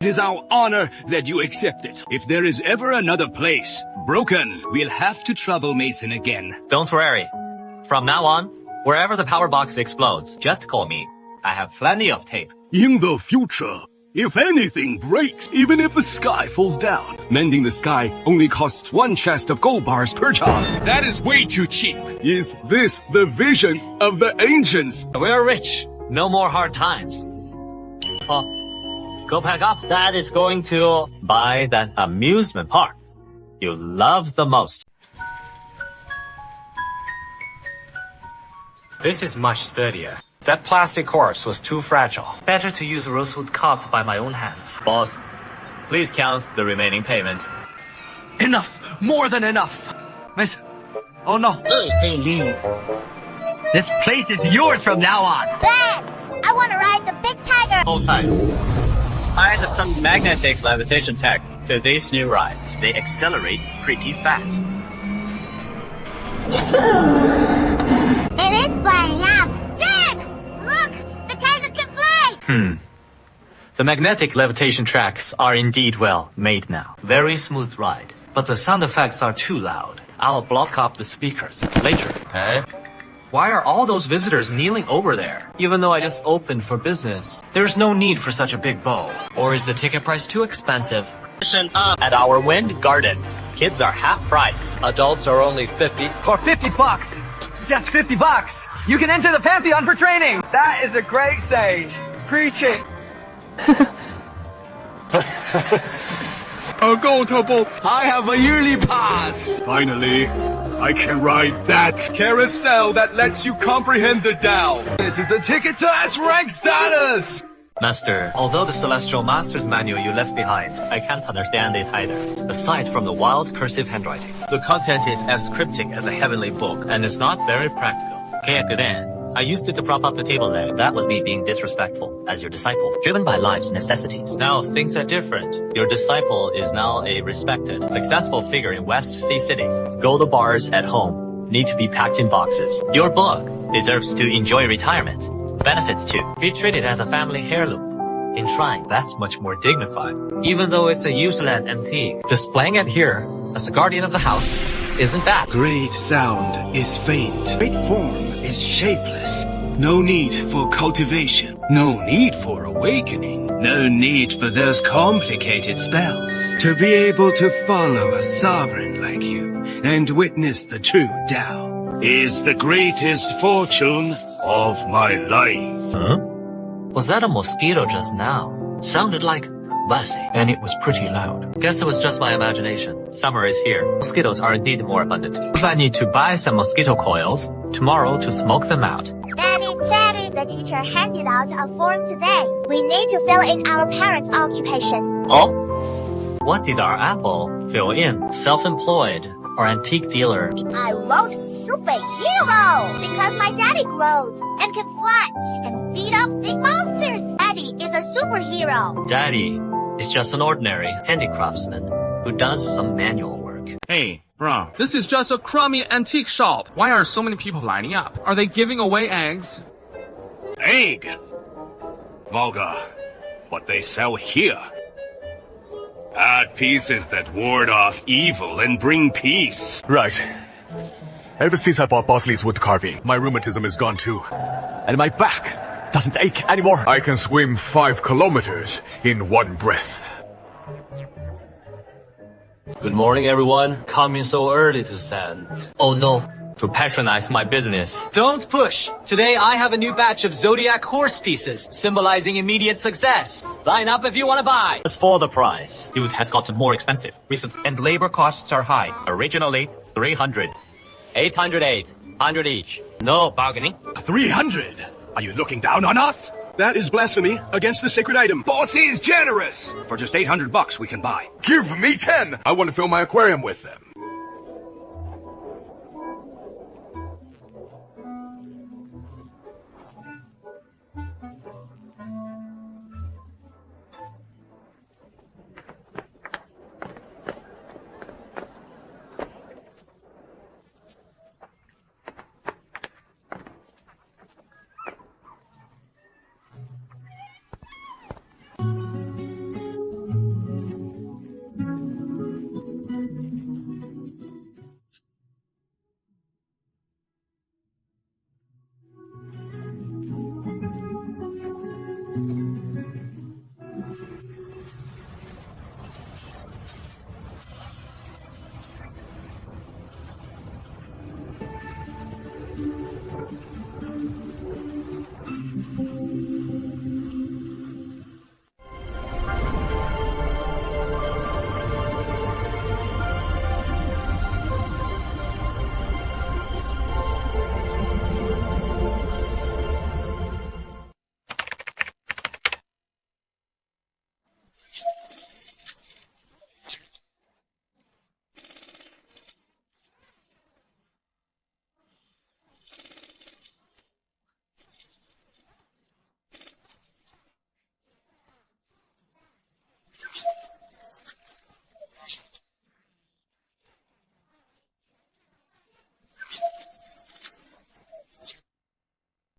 It is our honor that you accept it. If there is ever another place broken, we'll have to trouble Mason again. Don't worry. From now on, wherever the power box explodes, just call me. I have plenty of tape. In the future, if anything breaks, even if the sky falls down, mending the sky only costs 1 chest of gold bars per job. That is way too cheap. Is this the vision of the ancients? We're rich. No more hard times. Go pack up. That is going to buy that amusement park you love the most. This is much sturdier. That plastic corpse was too fragile. Better to use rosewood carved by my own hands. Boss, please count the remaining payment. Enough! More than enough! Miss... Oh no. They leave. This place is yours from now on! Dad! I want to ride the big tiger! Hold tight. I added some magnetic levitation tech to these new rides. They accelerate pretty fast. It is flying up! Dad! Look! The tiger can fly! The magnetic levitation tracks are indeed well made now. Very smooth ride. But the sound effects are too loud. I'll block up the speakers later, okay? Why are all those visitors kneeling over there? Even though I just opened for business, there's no need for such a big bow. Or is the ticket price too expensive? Listen up. At our Wind Garden, kids are half price. Adults are only 50. For 50 bucks! Just 50 bucks! You can enter the Pantheon for training! That is a great sage! Preaching! Agotable! I have a yearly pass! Finally, I can ride that carousel that lets you comprehend the Tao. This is the ticket to S-rank status! Master, although the Celestial Master's manual you left behind, I can't understand it either. Aside from the wild cursive handwriting, the content is as cryptic as a heavenly book, and it's not very practical. I used it to prop up the table leg. That was me being disrespectful as your disciple, driven by life's necessities. Now things are different. Your disciple is now a respected, successful figure in West Sea City. Gold bars at home need to be packed in boxes. Your book deserves to enjoy retirement. Benefits too. Be treated as a family heirloom. In shrine, that's much more dignified. Even though it's a useless antique, displaying it here as a guardian of the house isn't bad. Great sound is faint. Great form is shapeless. No need for cultivation. No need for awakening. No need for those complicated spells. To be able to follow a sovereign like you and witness the true Tao is the greatest fortune of my life. Huh? Was that a mosquito just now? Sounded like buzzing, and it was pretty loud. Guess it was just my imagination. Summer is here. Mosquitoes are indeed more abundant. I need to buy some mosquito coils tomorrow to smoke them out. Daddy, the teacher handed out a form today. We need to fill in our parents' occupation. Oh? What did our apple fill in? Self-employed or antique dealer? I wrote superhero because my daddy glows and can fly and beat up big monsters. Daddy is a superhero. Daddy is just an ordinary handicraftsman who does some manual work. Hey, bro, this is just a crummy antique shop. Why are so many people lining up? Are they giving away eggs? Egg? Volga, what they sell here. Art pieces that ward off evil and bring peace. Right. Ever since I bought Boss Lee's wood carving, my rheumatism is gone too. And my back doesn't ache anymore. I can swim 5 kilometers in one breath. Good morning, everyone. Coming so early to send. Oh no, to patronize my business. Don't push. Today I have a new batch of Zodiac horse pieces, symbolizing immediate success. Line up if you want to buy. As for the price, it has gotten more expensive recently, and labor costs are high. Originally, 300. 808. 100 each. No bargaining. 300? Are you looking down on us? That is blasphemy against the sacred item. Boss is generous! For just $800 we can buy. Give me 10! I want to fill my aquarium with them.